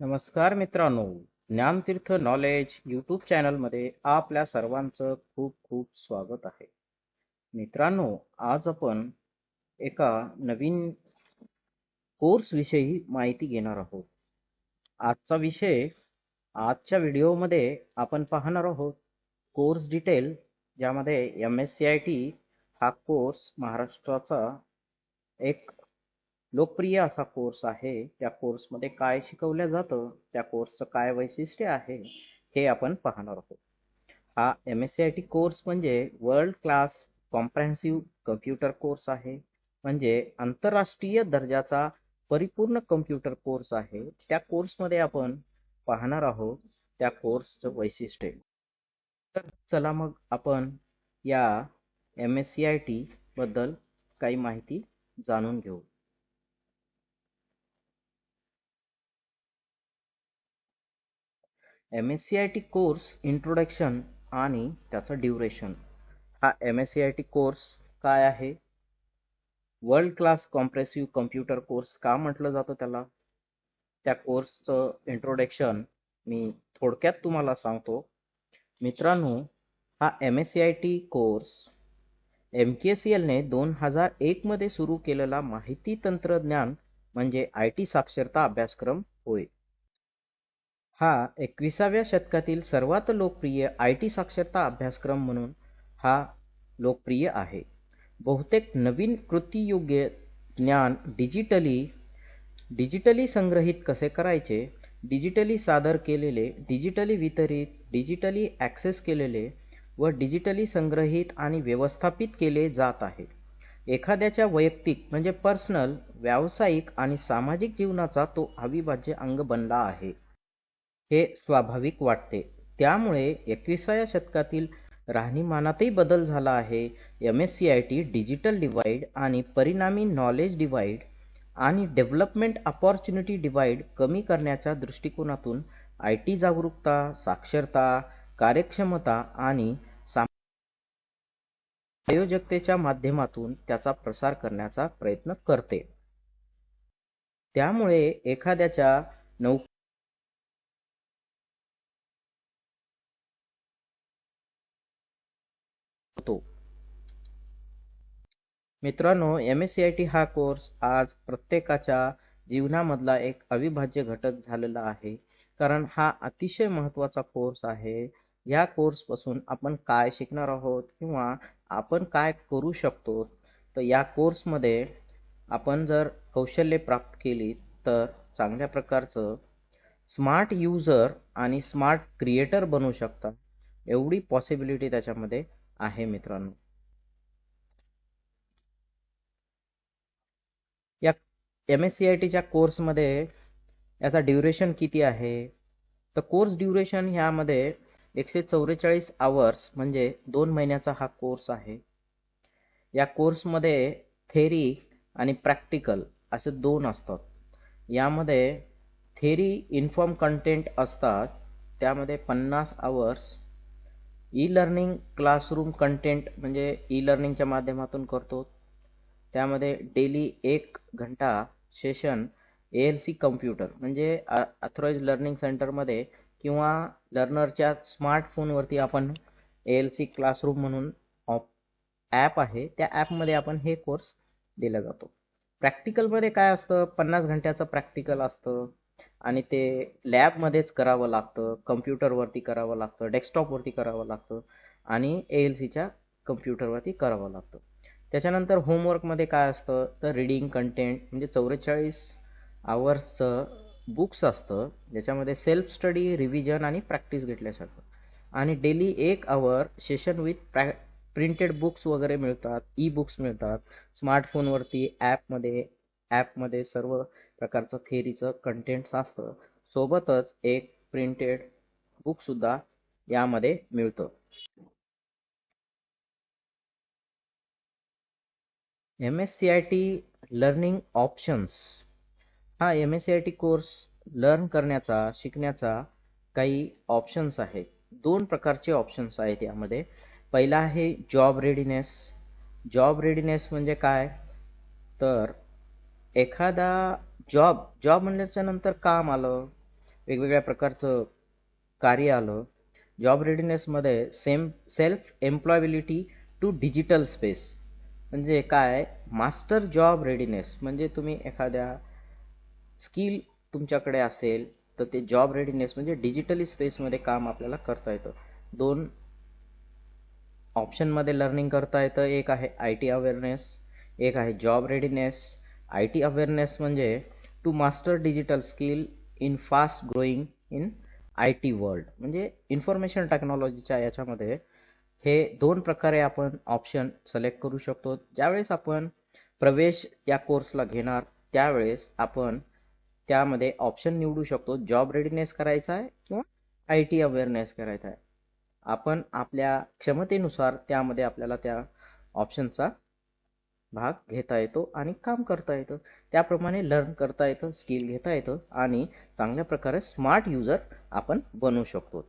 नमस्कार मित्रांनो, ज्ञानतीर्थ knowledge YouTube चॅनलमध्ये आपल्या सर्वांचं खूप खूप स्वागत आहे. मित्रांनो, आज आपण एका नवीन कोर्स विषयी माहिती घेणार आहोत. आजचा विषय आजच्या व्हिडिओमध्ये आपण पाहणार आहोत कोर्स डिटेल, ज्यामध्ये MSCIT हा कोर्स महाराष्ट्राचा एक लोकप्रिय असा कोर्स आहे. त्या कोर्समध्ये काय शिकवलं जातं, त्या कोर्सचं काय वैशिष्ट्य आहे, हे आपण पाहणार आहोत. हा MSCIT कोर्स म्हणजे world class comprehensive computer course आहे. म्हणजे आंतरराष्ट्रीय दर्जाचा परिपूर्ण कम्प्युटर कोर्स आहे. त्या कोर्समध्ये आपण पाहणार आहोत त्या कोर्सचं वैशिष्ट्य. तर चला मग आपण या MSCIT बद्दल काही माहिती जाणून घेऊ. MSCIT कोर्स इंट्रोडक्शन आणि त्याचं ड्युरेशन. हा MSCIT कोर्स काय आहे? World class compressive computer course का म्हटलं जातं त्याला? त्या कोर्सचं इंट्रोडक्शन मी थोडक्यात तुम्हाला सांगतो. मित्रांनो, हा MSCIT कोर्स MKCL ने 2001 मध्ये सुरू केलेला माहिती तंत्रज्ञान म्हणजे IT साक्षरता अभ्यासक्रम होय. हा 21व्या शतकातील सर्वात लोकप्रिय IT साक्षरता अभ्यासक्रम म्हणून हा लोकप्रिय आहे. बहुतेक नवीन कृतीयोग्य ज्ञान डिजिटली संग्रहित कसे करायचे, डिजिटली सादर केलेले, डिजिटली वितरित, डिजिटली ॲक्सेस केलेले व डिजिटली संग्रहित आणि व्यवस्थापित केले जात आहे. एखाद्याच्या वैयक्तिक म्हणजे पर्सनल, व्यावसायिक आणि सामाजिक जीवनाचा तो अविभाज्य अंग बनला आहे. हे स्वाभाविक वाटते. त्यामुळे 21व्या शतकातील राहणीमानातही बदल झाला आहे. MSCIT डिजिटल डिवाइड आणि परिणामी नॉलेज डिवाइड आणि डेव्हलपमेंट अपॉर्च्युनिटी डिवाइड कमी करण्याच्या दृष्टिकोनातून IT जागरूकता, साक्षरता, कार्यक्षमता आणि आयोजकतेच्या माध्यमातून त्याचा प्रसार करण्याचा प्रयत्न करते. त्यामुळे एखाद्याच्या मित्रांनो, MSCIT हा कोर्स आज प्रत्येकाच्या जीवनामधला एक अविभाज्य घटक झालेला आहे. कारण हा अतिशय महत्त्वाचा कोर्स आहे. या कोर्सपासून आपण काय शिकणार आहोत किंवा आपण काय करू शकतो, तर या कोर्समध्ये आपण जर कौशल्ये प्राप्त केली तर चांगल्या प्रकारचं स्मार्ट युजर आणि स्मार्ट क्रिएटर बनू शकता. एवढी पॉसिबिलिटी त्याच्यामध्ये आहे मित्रांनो. या MSCITच्या कोर्समध्ये याचा ड्युरेशन किती आहे? तर कोर्स ड्युरेशन ह्यामध्ये 144 आवर्स म्हणजे 2 महिन्याचा हा कोर्स आहे. या कोर्समध्ये थेरी आणि प्रॅक्टिकल असे दोन असतात. यामध्ये थेरी इन्फॉर्म कंटेंट असतात, त्यामध्ये 50 hours. E learning classroom content म्हणजे ई लर्निंगच्या माध्यमातून करतो, त्यामध्ये डेली 1 घंटा सेशन ALC कम्प्युटर म्हणजे अथॉराइज्ड लर्निंग सेंटरमध्ये किंवा लर्नरच्या स्मार्टफोनवरती आपण ALC क्लासरूम म्हणून ॲप आहे, त्या ॲपमध्ये आपण हे कोर्स दिला जातो. प्रॅक्टिकलमध्ये काय असतं, 50 घंट्याचं प्रॅक्टिकल असतं आणि ते लॅबमध्येच करावं लागतं, कम्प्युटरवरती करावं लागतं, डेस्कटॉपवरती करावं लागतं आणि ALCच्या कम्प्युटरवरती करावं लागतं. त्याच्यानंतर होमवर्कमध्ये काय असतं, तर रीडिंग कंटेंट म्हणजे 44 आवर्सचं बुक्स असतं, ज्याच्यामध्ये सेल्फ स्टडी, रिव्हिजन आणि प्रॅक्टिस घेतल्या जातं. आणि daily 1 hour session with printed books वगैरे मिळतात, ई बुक्स मिळतात. स्मार्टफोनवरती ॲपमध्ये सर्व प्रकारचं थेअरीचं कंटेंट्स असतं. सोबतच एक प्रिंटेड बुकसुद्धा यामध्ये मिळतं. MSCIT learning options. हा MSCIT कोर्स लर्न करण्याचा, शिकण्याचा काही ऑप्शन्स आहेत. 2 प्रकारचे ऑप्शन्स आहेत यामध्ये. पहिला आहे जॉब रेडीनेस. जॉब रेडीनेस म्हणजे काय, तर एखादा जॉब म्हणल्याच्या नंतर काम आलं, वेगवेगळ्या प्रकारचं कार्य आलं. जॉब रेडीनेसमध्ये self employability to digital space म्हणजे काय, मास्टर जॉब रेडीनेस म्हणजे तुम्ही एखाद्या स्किल तुमच्याकडे असेल तर ते जॉब रेडीनेस म्हणजे डिजिटली स्पेसमध्ये काम आपल्याला करता येतं. दोन ऑप्शनमध्ये लर्निंग करता येतं. एक आहे आय टी अवेअरनेस, एक आहे job readiness. I T awareness म्हणजे to master digital skill in fast growing in I T world म्हणजे इन्फॉर्मेशन टेक्नॉलॉजीच्या याच्यामध्ये हे दोन प्रकारे आपण ऑप्शन सिलेक्ट करू शकतो. ज्यावेळेस आपण प्रवेश या कोर्सला घेणार त्यावेळेस आपण त्यामध्ये ऑप्शन निवडू शकतो, जॉब रेडीनेस करायचा आहे किंवा आय टी अवेअरनेस करायचा आहे. आपण आपल्या क्षमतेनुसार त्यामध्ये आपल्याला त्या ऑप्शनचा भाग घेता येतो आणि काम करता येतं. त्याप्रमाणे लर्न करता येतं, स्किल घेता येतं आणि चांगल्या प्रकारे स्मार्ट युजर आपण बनू शकतो.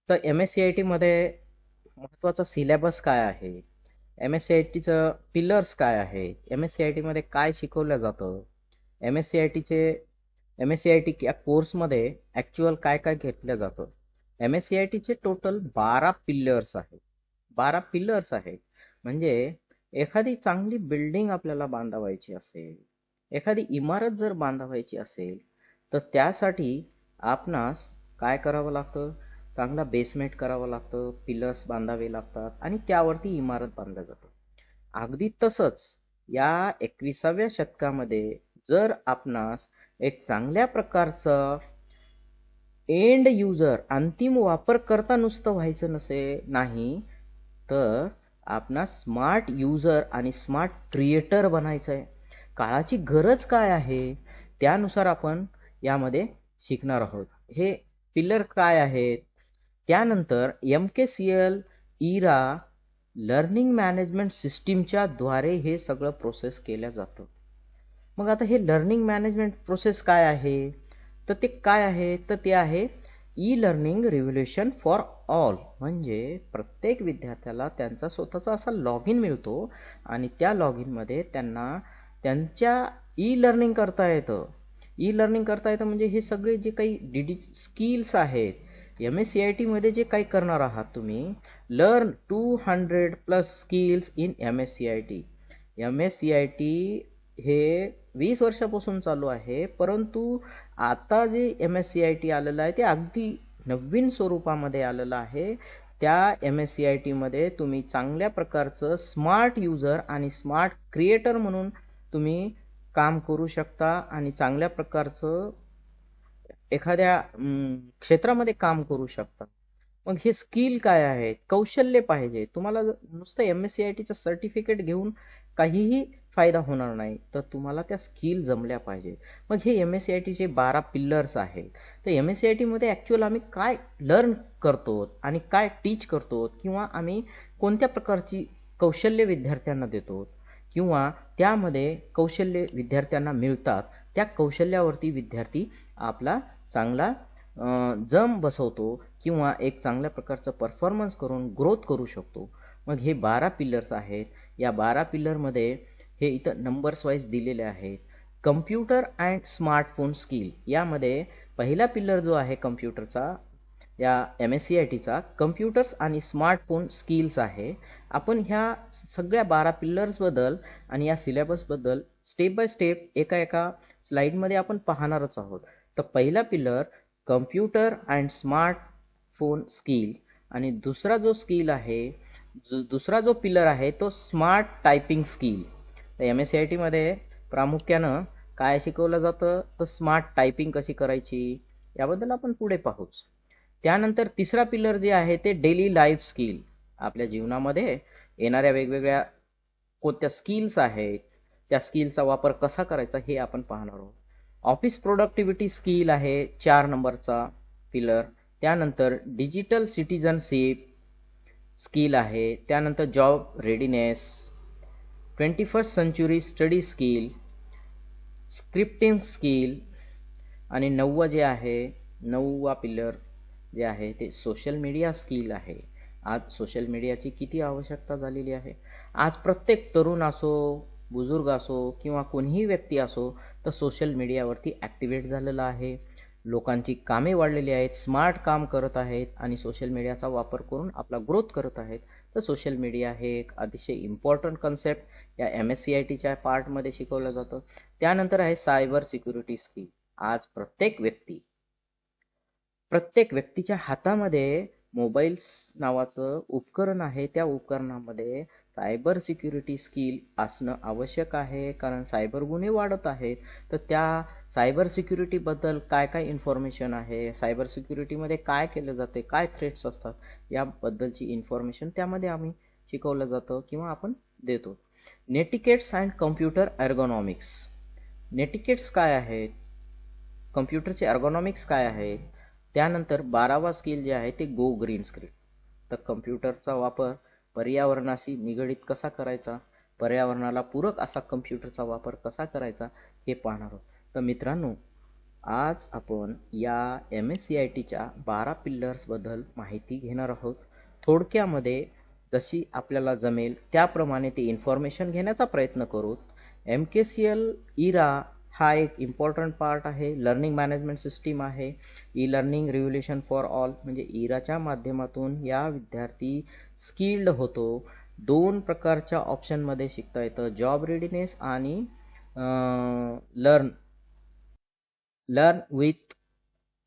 तर MSCIT मध्ये महत्त्वाचा सिलेबस काय आहे, MSCITचं पिलर्स काय आहे, MSCIT मध्ये काय शिकवलं जातं, MSCIT या कोर्समध्ये ऍक्च्युअल काय काय घेतलं जातं. MSCITचे टोटल 12 पिलर्स आहेत. 12 पिलर्स आहेत म्हणजे एखादी चांगली बिल्डिंग आपल्याला बांधावायची असेल, एखादी इमारत जर बांधावायची असेल तर त्यासाठी आपणास काय करावं लागतं, चांगला बेसमेंट करावं लागतं, पिलर्स बांधावे लागतात आणि त्यावरती इमारत बांधल्या जाते. अगदी तसंच या 21व्या शतकामध्ये जर आपणास एक चांगल्या प्रकारचं एंड युजर अंतिम वापरकर्ता नुसतं व्हायचं नाही तर आपणास स्मार्ट युजर आणि स्मार्ट क्रिएटर बनायचं आहे. काळाची गरज काय आहे त्यानुसार आपण यामध्ये शिकणार आहोत. हे पिलर काय आहेत. त्यानंतर MKCL इरा लर्निंग मॅनेजमेंट सिस्टीमच्या द्वारे हे सगळं प्रोसेस केलं जातं. मग आता हे लर्निंग मॅनेजमेंट प्रोसेस काय आहे, तर ते काय आहे, तर ते आहे e learning revolution for all म्हणजे प्रत्येक विद्यार्थ्याला त्यांचा स्वतःचा असा लॉग इन मिळतो आणि त्या लॉग इनमध्ये त्यांना त्यांच्या ई लर्निंग करता येतं. ई लर्निंग करता येतं म्हणजे हे सगळे जे काही स्किल्स आहेत, MSCIT मध्ये जे काही करणार आहात तुम्ही, learn 200+ skills in MSCIT. MSCIT हे 20 वर्षापासून चालू आहे, परंतु आता जे MSCIT आलेलं आहे ते अगदी नवीन स्वरूपामध्ये आलेलं आहे. त्या MSCIT मध्ये तुम्ही चांगल्या प्रकारचं स्मार्ट युजर आणि स्मार्ट क्रिएटर म्हणून तुम्ही काम करू शकता आणि चांगल्या प्रकारचं एखाद्या क्षेत्रामध्ये काम करू शकता. मग हे स्किल काय आहे, कौशल्य पाहिजे तुम्हाला. नुसतं MSCITचं सर्टिफिकेट घेऊन काहीही फायदा होणार नाही, तर तुम्हाला त्या स्किल जमल्या पाहिजे. मग हे MSCITचे 12 पिलर्स आहेत. तर MSCIT मध्ये ऍक्च्युअल आम्ही काय लर्न करतो आणि काय टीच करतो किंवा आम्ही कोणत्या प्रकारची कौशल्य विद्यार्थ्यांना देतो किंवा त्यामध्ये कौशल्य विद्यार्थ्यांना मिळतात, त्या कौशल्यावरती विद्यार्थी आपला चांगला जम बसवतो किंवा एक चांगल्या प्रकारचं परफॉर्मन्स करून ग्रोथ करू शकतो. मग हे 12 पिलर्स आहेत. या 12 पिलरमध्ये हे इथं नंबर्स वाईज दिलेले आहेत. कम्प्युटर अँड स्मार्टफोन स्किल यामध्ये पहिला पिलर जो आहे कम्प्युटरचा, या MSCITचा कम्प्युटर्स आणि स्मार्टफोन स्किल्स आहे. आपण ह्या सगळ्या 12 पिलर्सबद्दल आणि या सिलेबसबद्दल स्टेप बाय स्टेप एका एका स्लाइडमध्ये आपण पाहणारच आहोत. तर पहिला pillar computer and smartphone skill आणि दुसरा जो पिलर आहे तो स्मार्ट टायपिंग स्किल. तर MSCIT मध्ये प्रामुख्यानं काय शिकवलं जातं, तर स्मार्ट टायपिंग कशी करायची याबद्दल आपण पुढे पाहूच. त्यानंतर तिसरा पिलर जे आहे ते डेली लाईफ स्किल. आपल्या जीवनामध्ये येणाऱ्या वेगवेगळ्या कोणत्या स्किल्स आहेत त्या स्किलचा वापर कसा करायचा हे आपण पाहणार आहोत. ऑफिस प्रोडक्टिव्हिटी स्किल आहे 4 नंबरचा पिलर. त्यानंतर डिजिटल सिटीजनशिप स्किल आहे. त्यानंतर job readiness, 21st century study skill, scripting skill आणि 9वा पिलर जे आहे ते सोशल मीडिया स्किल आहे. आज सोशल मीडियाची किती आवश्यकता झालेली आहे. आज प्रत्येक तरुण असो, बुजुर्ग असो किंवा कोणीही व्यक्ती असो, तर सोशल मीडियावरती ॲक्टिवेट झालेलं आहे. लोकांची कामे वाढलेली आहेत, स्मार्ट काम करत आहेत आणि सोशल मीडियाचा वापर करून आपला ग्रोथ करत आहेत. तर सोशल मीडिया हे एक अतिशय इम्पॉर्टंट कन्सेप्ट या MSCITच्या पार्टमध्ये शिकवलं जातं. त्यानंतर आहे सायबर सिक्युरिटी स्किल. आज प्रत्येक व्यक्तीच्या हातामध्ये मोबाईल नावाचं उपकरण आहे. त्या उपकरणामध्ये सायबर सिक्युरिटी स्किल असणं आवश्यक आहे, कारण सायबर गुन्हे वाढत आहेत. तर त्या सायबर सिक्युरिटीबद्दल काय काय इन्फॉर्मेशन आहे, सायबर सिक्युरिटीमध्ये काय केलं जाते, काय थ्रेट्स असतात, याबद्दलची इन्फॉर्मेशन त्यामध्ये आम्ही शिकवलं जातं किंवा आपण देतो. नेटिकेट्स अँड कम्प्युटर एर्गोनॉमिक्स. नेटिकेट्स काय आहेत, कम्प्युटरचे एर्गोनॉमिक्स काय आहेत. त्यानंतर 12वा स्किल जे आहे ते गो ग्रीन स्किल. तर कम्प्युटरचा वापर पर्यावरणाशी निगडीत कसा करायचा, पर्यावरणाला पूरक असा कम्प्युटरचा वापर कसा करायचा हे पाहणार आहोत. तर मित्रांनो, आज आपण या MSCITच्या 12 पिल्लर्सबद्दल माहिती घेणार आहोत. थोडक्यामध्ये जशी आपल्याला जमेल त्याप्रमाणे ते इन्फॉर्मेशन घेण्याचा प्रयत्न करू. MKCL इरा हा एक इम्पॉर्टंट पार्ट आहे. लर्निंग मॅनेजमेंट सिस्टीम आहे. E learning revolution for all म्हणजे इराच्या माध्यमातून या विद्यार्थी स्किल्ड होतो. 2 प्रकारच्या ऑप्शनमध्ये शिकता येतं, जॉब रेडीनेस आणि लर्न विथ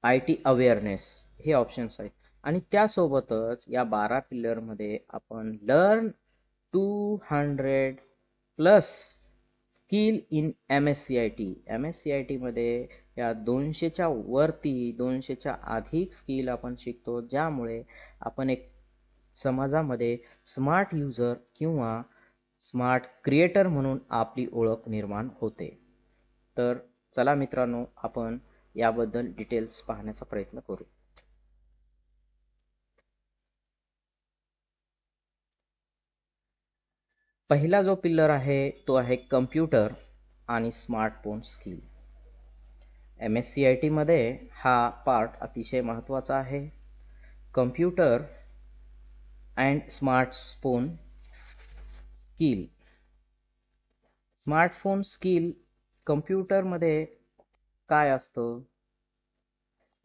IT अवेअरनेस हे ऑप्शन्स आहेत. आणि त्यासोबतच या 12 पिल्लरमध्ये आपण लर्न 200+ स्किल इन MSCIT मध्ये या 200च्या वरती 200च्या अधिक स्किल आपण शिकतो, ज्यामुळे आपण एक समाजामध्ये स्मार्ट युजर किंवा स्मार्ट क्रिएटर म्हणून आपली ओळख निर्माण होते. तर चला मित्रांनो, आपण याबद्दल डिटेल्स पाहण्याचा प्रयत्न करू. पहिला जो पिल्लर आहे तो आहे कम्प्युटर आणि स्मार्टफोन स्किल. MSCIT मध्ये हा पार्ट अतिशय महत्त्वाचा आहे. Computer and smartphone skill. Smartphone skill कम्प्युटरमध्ये काय असतं?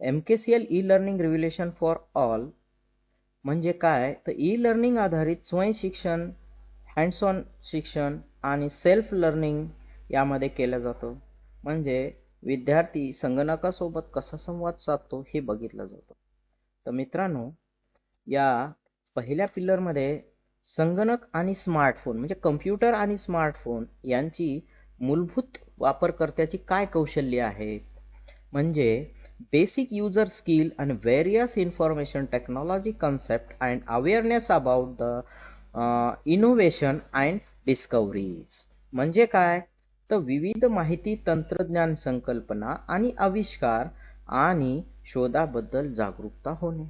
MKCL e learning revolution for all म्हणजे काय, तर ई लर्निंग आधारित स्वयं शिक्षण, हँड्स ऑन शिक्षण आणि सेल्फ लर्निंग यामध्ये केलं जातं. म्हणजे विद्यार्थी संगणकासोबत कसा संवाद साधतो हे बघितलं जातं. तर मित्रांनो, या पहिल्या पिल्लरमध्ये संगणक आणि स्मार्टफोन म्हणजे कम्प्युटर आणि स्मार्टफोन यांची मूलभूत वापरकर्त्याची काय कौशल्य आहेत, म्हणजे basic user skill and various information technology concept and awareness about the innovation and discoveries. म्हणजे काय, तर विविध माहिती तंत्रज्ञान संकल्पना आणि आविष्कार आणि शोधाबद्दल जागरूकता होणे.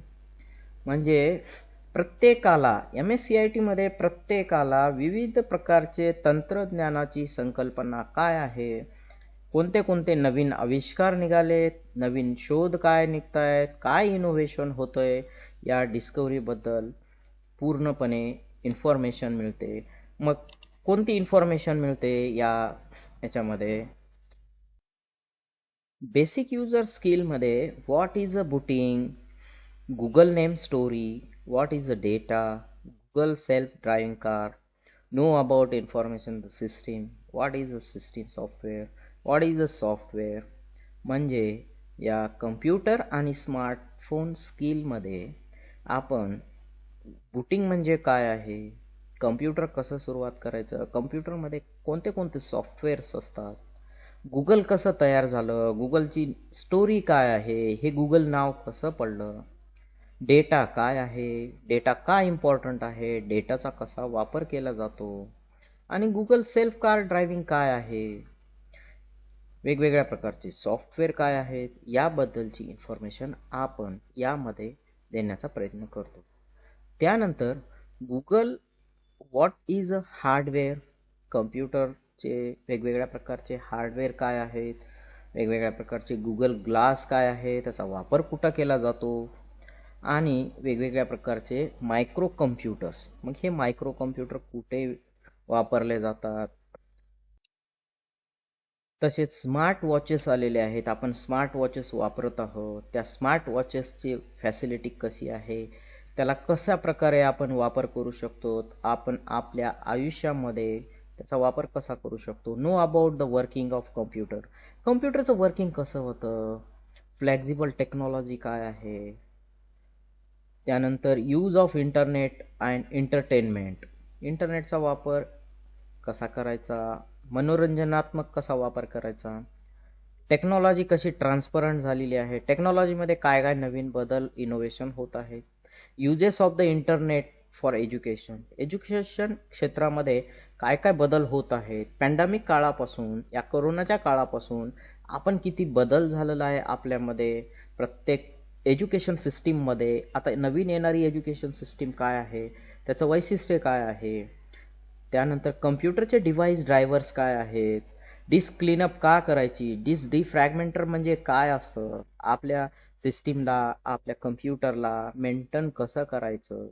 म्हणजे प्रत्येकाला MSCIT मध्ये प्रत्येकाला विविध प्रकारचे तंत्रज्ञानाची संकल्पना काय आहे, कोणते कोणते नवीन आविष्कार निघालेत, नवीन शोध काय निघतायत, काय इनोव्हेशन होतंय, या डिस्कव्हरीबद्दल पूर्णपणे इन्फॉर्मेशन मिळते. मग कोणती इन्फॉर्मेशन मिळते याच्यामध्ये? बेसिक युजर स्किलमध्ये what is a booting, Google name story, what is a data, Google self driving car, know about information the system, what is a system software, what is a software. म्हणजे या computer आणि smartphone स्किलमध्ये आपण booting म्हणजे काय आहे, computer कसं सुरुवात करायचं, कम्प्युटरमध्ये कोणते कोणते सॉफ्टवेअर्स असतात, गुगल कसं तयार झालं, गुगलची स्टोरी काय आहे, हे गुगल नाव कसं पडलं, डेटा काय आहे, डेटा का इम्पॉर्टंट आहे, डेटाचा कसा वापर केला जातो, आणि गुगल सेल्फ कार ड्रायव्हिंग काय आहे, वेगवेगळ्या प्रकारचे सॉफ्टवेअर काय आहेत, याबद्दलची इन्फॉर्मेशन आपण यामध्ये देण्याचा प्रयत्न करतो. त्यानंतर Google what is a hardware, कम्प्युटरचे वेगवेगळ्या प्रकारचे हार्डवेअर काय आहेत, वेगवेगळ्या प्रकारचे गुगल ग्लास काय आहे, त्याचा वापर कुठं केला जातो, आणि वेगवेगळ्या प्रकारचे मायक्रो कम्प्युटर्स, मग हे मायक्रो कम्प्युटर कुठे वापरले जातात, तसेच स्मार्ट वॉचेस आलेले आहेत. आपण स्मार्ट वॉचेस वापरत आहोत. त्या स्मार्ट वॉचेसची फॅसिलिटी कशी आहे, त्याला कशा प्रकारे आपण वापर करू शकतो, आपण आपल्या आयुष्यामध्ये त्याचा वापर कसा करू शकतो. Know about the working of computer. कम्प्युटरचं वर्किंग कसं होतं, फ्लेक्झिबल टेक्नॉलॉजी काय आहे, त्यानंतर use of internet and entertainment. इंटरनेटचा वापर कसा करायचा, मनोरंजनात्मक कसा वापर करायचा, टेक्नॉलॉजी कशी ट्रान्सपरंट झालेली आहे, टेक्नॉलॉजीमध्ये काय काय नवीन बदल इनोव्हेशन होत आहे, uses of the internet for education. Education क्षेत्रामध्ये काय काय बदल होत आहेत. पॅन्डेमिक काळापासून, या कोरोनाच्या काळापासून आपण किती बदल झालेला आहे आपल्यामध्ये, प्रत्येक एज्युकेशन सिस्टीममध्ये. आता नवीन येणारी एज्युकेशन सिस्टीम काय आहे, त्याचं वैशिष्ट्य काय आहे. त्यानंतर कम्प्युटरचे डिव्हाइस ड्रायव्हर्स काय आहेत, डिस्क क्लीनअप का करायची, डिस्क डिफ्रॅगमेंटर म्हणजे काय असतं, आपल्या सिस्टीमला, आपल्या कम्प्युटरला मेंटेन कसं करायचं.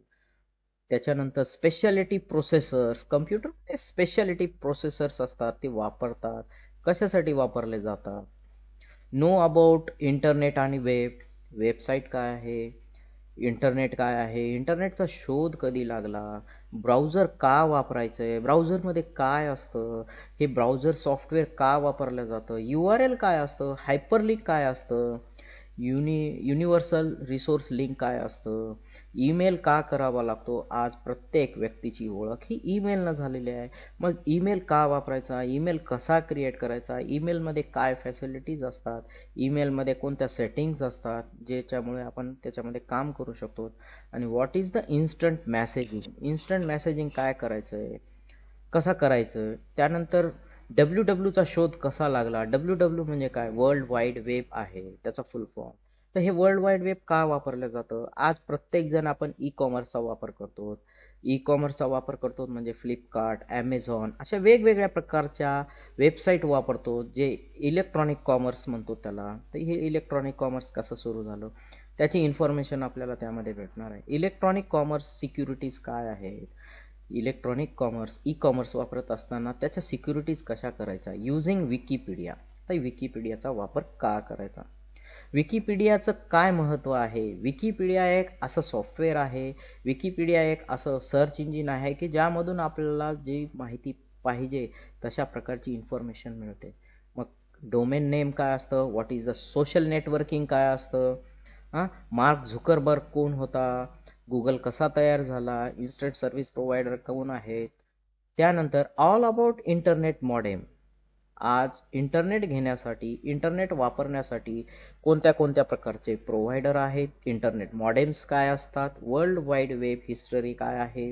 त्याच्यानंतर स्पेशालिटी प्रोसेसर्स. कम्प्युटरमध्ये स्पेशालिटी प्रोसेसर्स असतात, ते वापरतात, कशासाठी वापरले जातात. नो अबाउट इंटरनेट आणि वेब. वेबसाईट काय आहे, इंटरनेट काय आहे, इंटरनेटचा शोध कधी लागला, ब्राउझर का वापरायचं आहे, ब्राउझरमध्ये काय असतं, हे ब्राउझर सॉफ्टवेअर का वापरलं जातं, URL काय असतं, हायपरलिंक काय असतं, युनिव्हर्सल रिसोर्स लिंक काय असतं, ईमेल का करावा लागतो. आज प्रत्येक व्यक्तीची ओळख ही ईमेलनं झालेली आहे. मग ईमेल का वापरायचा, ईमेल कसा क्रिएट करायचा, ईमेलमध्ये काय फॅसिलिटीज असतात, ईमेलमध्ये कोणत्या सेटिंग्ज असतात ज्याच्यामुळे आपण त्याच्यामध्ये काम करू शकतो. आणि what is the instant messaging. Instant messaging काय करायचं आहे, कसं करायचं. त्यानंतर WWचा शोध कसा लागला. WW म्हणजे काय, वर्ल्ड वाईड वेब आहे त्याचा फुल फॉर्म. तर हे वर्ल्ड वाईड वेब का वापरलं जातं. आज प्रत्येक जण आपण ई कॉमर्सचा वापर करतो. ई कॉमर्सचा वापर करतो म्हणजे फ्लिपकार्ट, ॲमेझॉन अशा वेगवेगळ्या प्रकारच्या वेबसाईट वापरतो, जे इलेक्ट्रॉनिक कॉमर्स म्हणतो त्याला. तर हे इलेक्ट्रॉनिक कॉमर्स कसं सुरू झालं, त्याची इन्फॉर्मेशन आपल्याला त्यामध्ये भेटणार आहे. इलेक्ट्रॉनिक कॉमर्स सिक्युरिटीज काय आहेत, इलेक्ट्रॉनिक कॉमर्स, ई कॉमर्स वापरत असताना त्याच्या सिक्युरिटीज कशा करायच्या, युझिंग विकिपीडिया. तर विकिपीडियाचा वापर का करायचा. विकिपीडियाचं काय महत्त्व आहे. विकिपीडिया एक असं सॉफ्टवेअर आहे, विकिपीडिया एक असं सर्च इंजिन आहे की ज्यामधून आपल्याला जी माहिती पाहिजे तशा प्रकारची इन्फॉर्मेशन मिळते. मग डोमेन नेम काय असतं, what is the social networking काय असतं, हां, मार्क झुकरबर्ग कोण होता, गुगल कसा तयार झाला, इंटरनेट सर्व्हिस प्रोव्हायडर कोण आहेत. त्यानंतर ऑल अबाउट इंटरनेट मॉडेम. आज इंटरनेट घेण्यासाठी, इंटरनेट वापरण्यासाठी कोणत्या कोणत्या प्रकारचे प्रोव्हायडर आहेत, इंटरनेट मॉडेम्स काय असतात, वर्ल्ड वाईड वेब हिस्टरी काय आहे,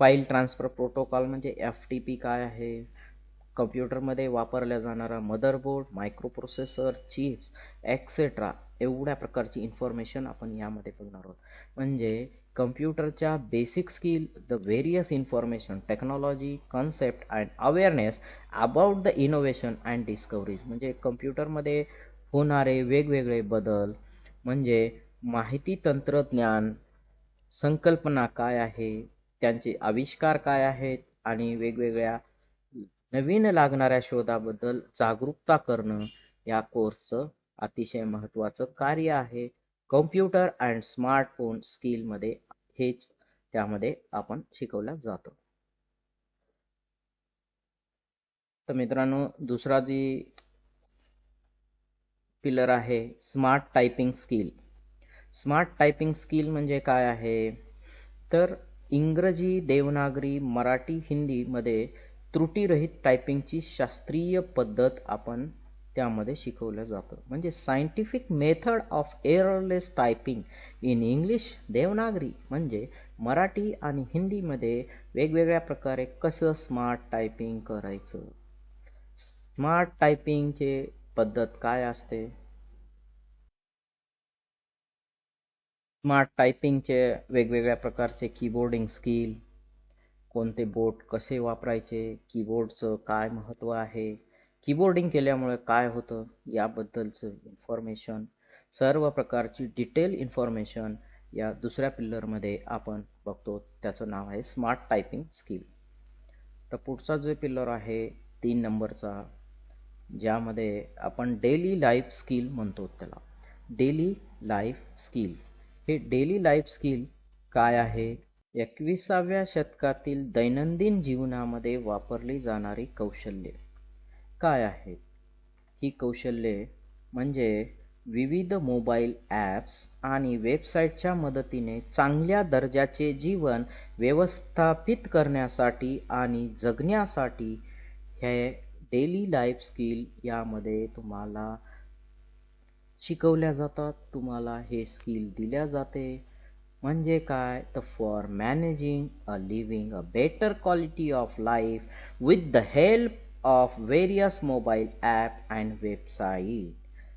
फाईल ट्रान्सफर प्रोटोकॉल म्हणजे FTP काय आहे, कम्प्युटरमध्ये वापरल्या जाणारा मदरबोर्ड, मायक्रोप्रोसेसर, चिप्स एक्सेट्रा, एवढ्या प्रकारची इन्फॉर्मेशन आपण यामध्ये बघणार आहोत. म्हणजे कम्प्युटरच्या basic skill, the various information, technology, concept and awareness about the innovation and discoveries. म्हणजे कम्प्युटरमध्ये होणारे वेगवेगळे बदल, म्हणजे माहिती तंत्रज्ञान, संकल्पना काय आहे, त्यांचे आविष्कार काय आहेत, आणि वेगवेगळ्या नवीन लागणाऱ्या शोधाबद्दल जागरूकता करणं या कोर्सचं अतिशय महत्त्वाचं कार्य आहे. कम्प्युटर अँड स्मार्टफोन स्किलमध्ये हेच त्यामध्ये आपण शिकवलं जातं. तर मित्रांनो, दुसरा जी पिलर आहे smart typing skill. Smart typing skill म्हणजे काय आहे, तर इंग्रजी, देवनागरी, मराठी, हिंदीमध्ये त्रुटीरहित टायपिंगची शास्त्रीय पद्धत आपण त्यामध्ये शिकवलं जातं. म्हणजे scientific method of errorless typing in English, Devanagari म्हणजे मराठी आणि हिंदीमध्ये वेगवेगळ्या प्रकारे कसं स्मार्ट टायपिंग करायचं. स्मार्ट टायपिंगचे पद्धत काय असते. स्मार्ट टायपिंगचे वेगवेगळ्या प्रकारचे कीबोर्डिंग स्किल, कोणते बोट कसे वापरायचे, कीबोर्डचं काय महत्त्व आहे, कीबोर्डिंग केल्यामुळे काय होतं याबद्दलचं इन्फॉर्मेशन, सर्व प्रकारची डिटेल इन्फॉर्मेशन या दुसऱ्या पिल्लरमध्ये आपण बघतो. त्याचं नाव आहे स्मार्ट टायपिंग स्किल. तर पुढचा जो पिल्लर आहे 3 नंबरचा, ज्यामध्ये आपण डेली लाईफ स्किल म्हणतो त्याला. Daily life skill. हे डेली लाईफ स्किल काय आहे? 21व्या शतकातील दैनंदिन जीवनामध्ये वापरली जाणारी कौशल्ये काय आहेत? ही कौशल्ये म्हणजे विविध मोबाईल ॲप्स आणि वेबसाईटच्या मदतीने चांगल्या दर्जाचे जीवन व्यवस्थापित करण्यासाठी आणि जगण्यासाठी हे डेली लाईफ स्किल यामध्ये तुम्हाला शिकवल्या जातात. तुम्हाला हे स्किल दिल्या जाते. म्हणजे काय? तर for managing a living a better quality of life with the help of various mobile app and website.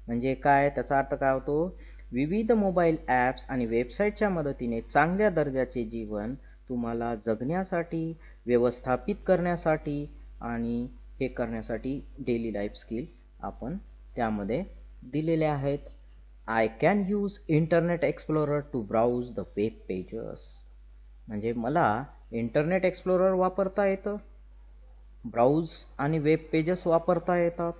म्हणजे काय? त्याचा अर्थ काय होतो? विविध मोबाईल ॲप्स आणि वेबसाईटच्या मदतीने चांगल्या दर्जाचे जीवन तुम्हाला जगण्यासाठी, व्यवस्थापित करण्यासाठी आणि हे करण्यासाठी डेली लाईफ स्किल आपण त्यामध्ये दिलेले आहेत. I can use Internet Explorer to browse the web pages. म्हणजे मला इंटरनेट एक्सप्लोरर वापरता येतं, ब्राउज आणि वेब पेजेस वापरता येतात.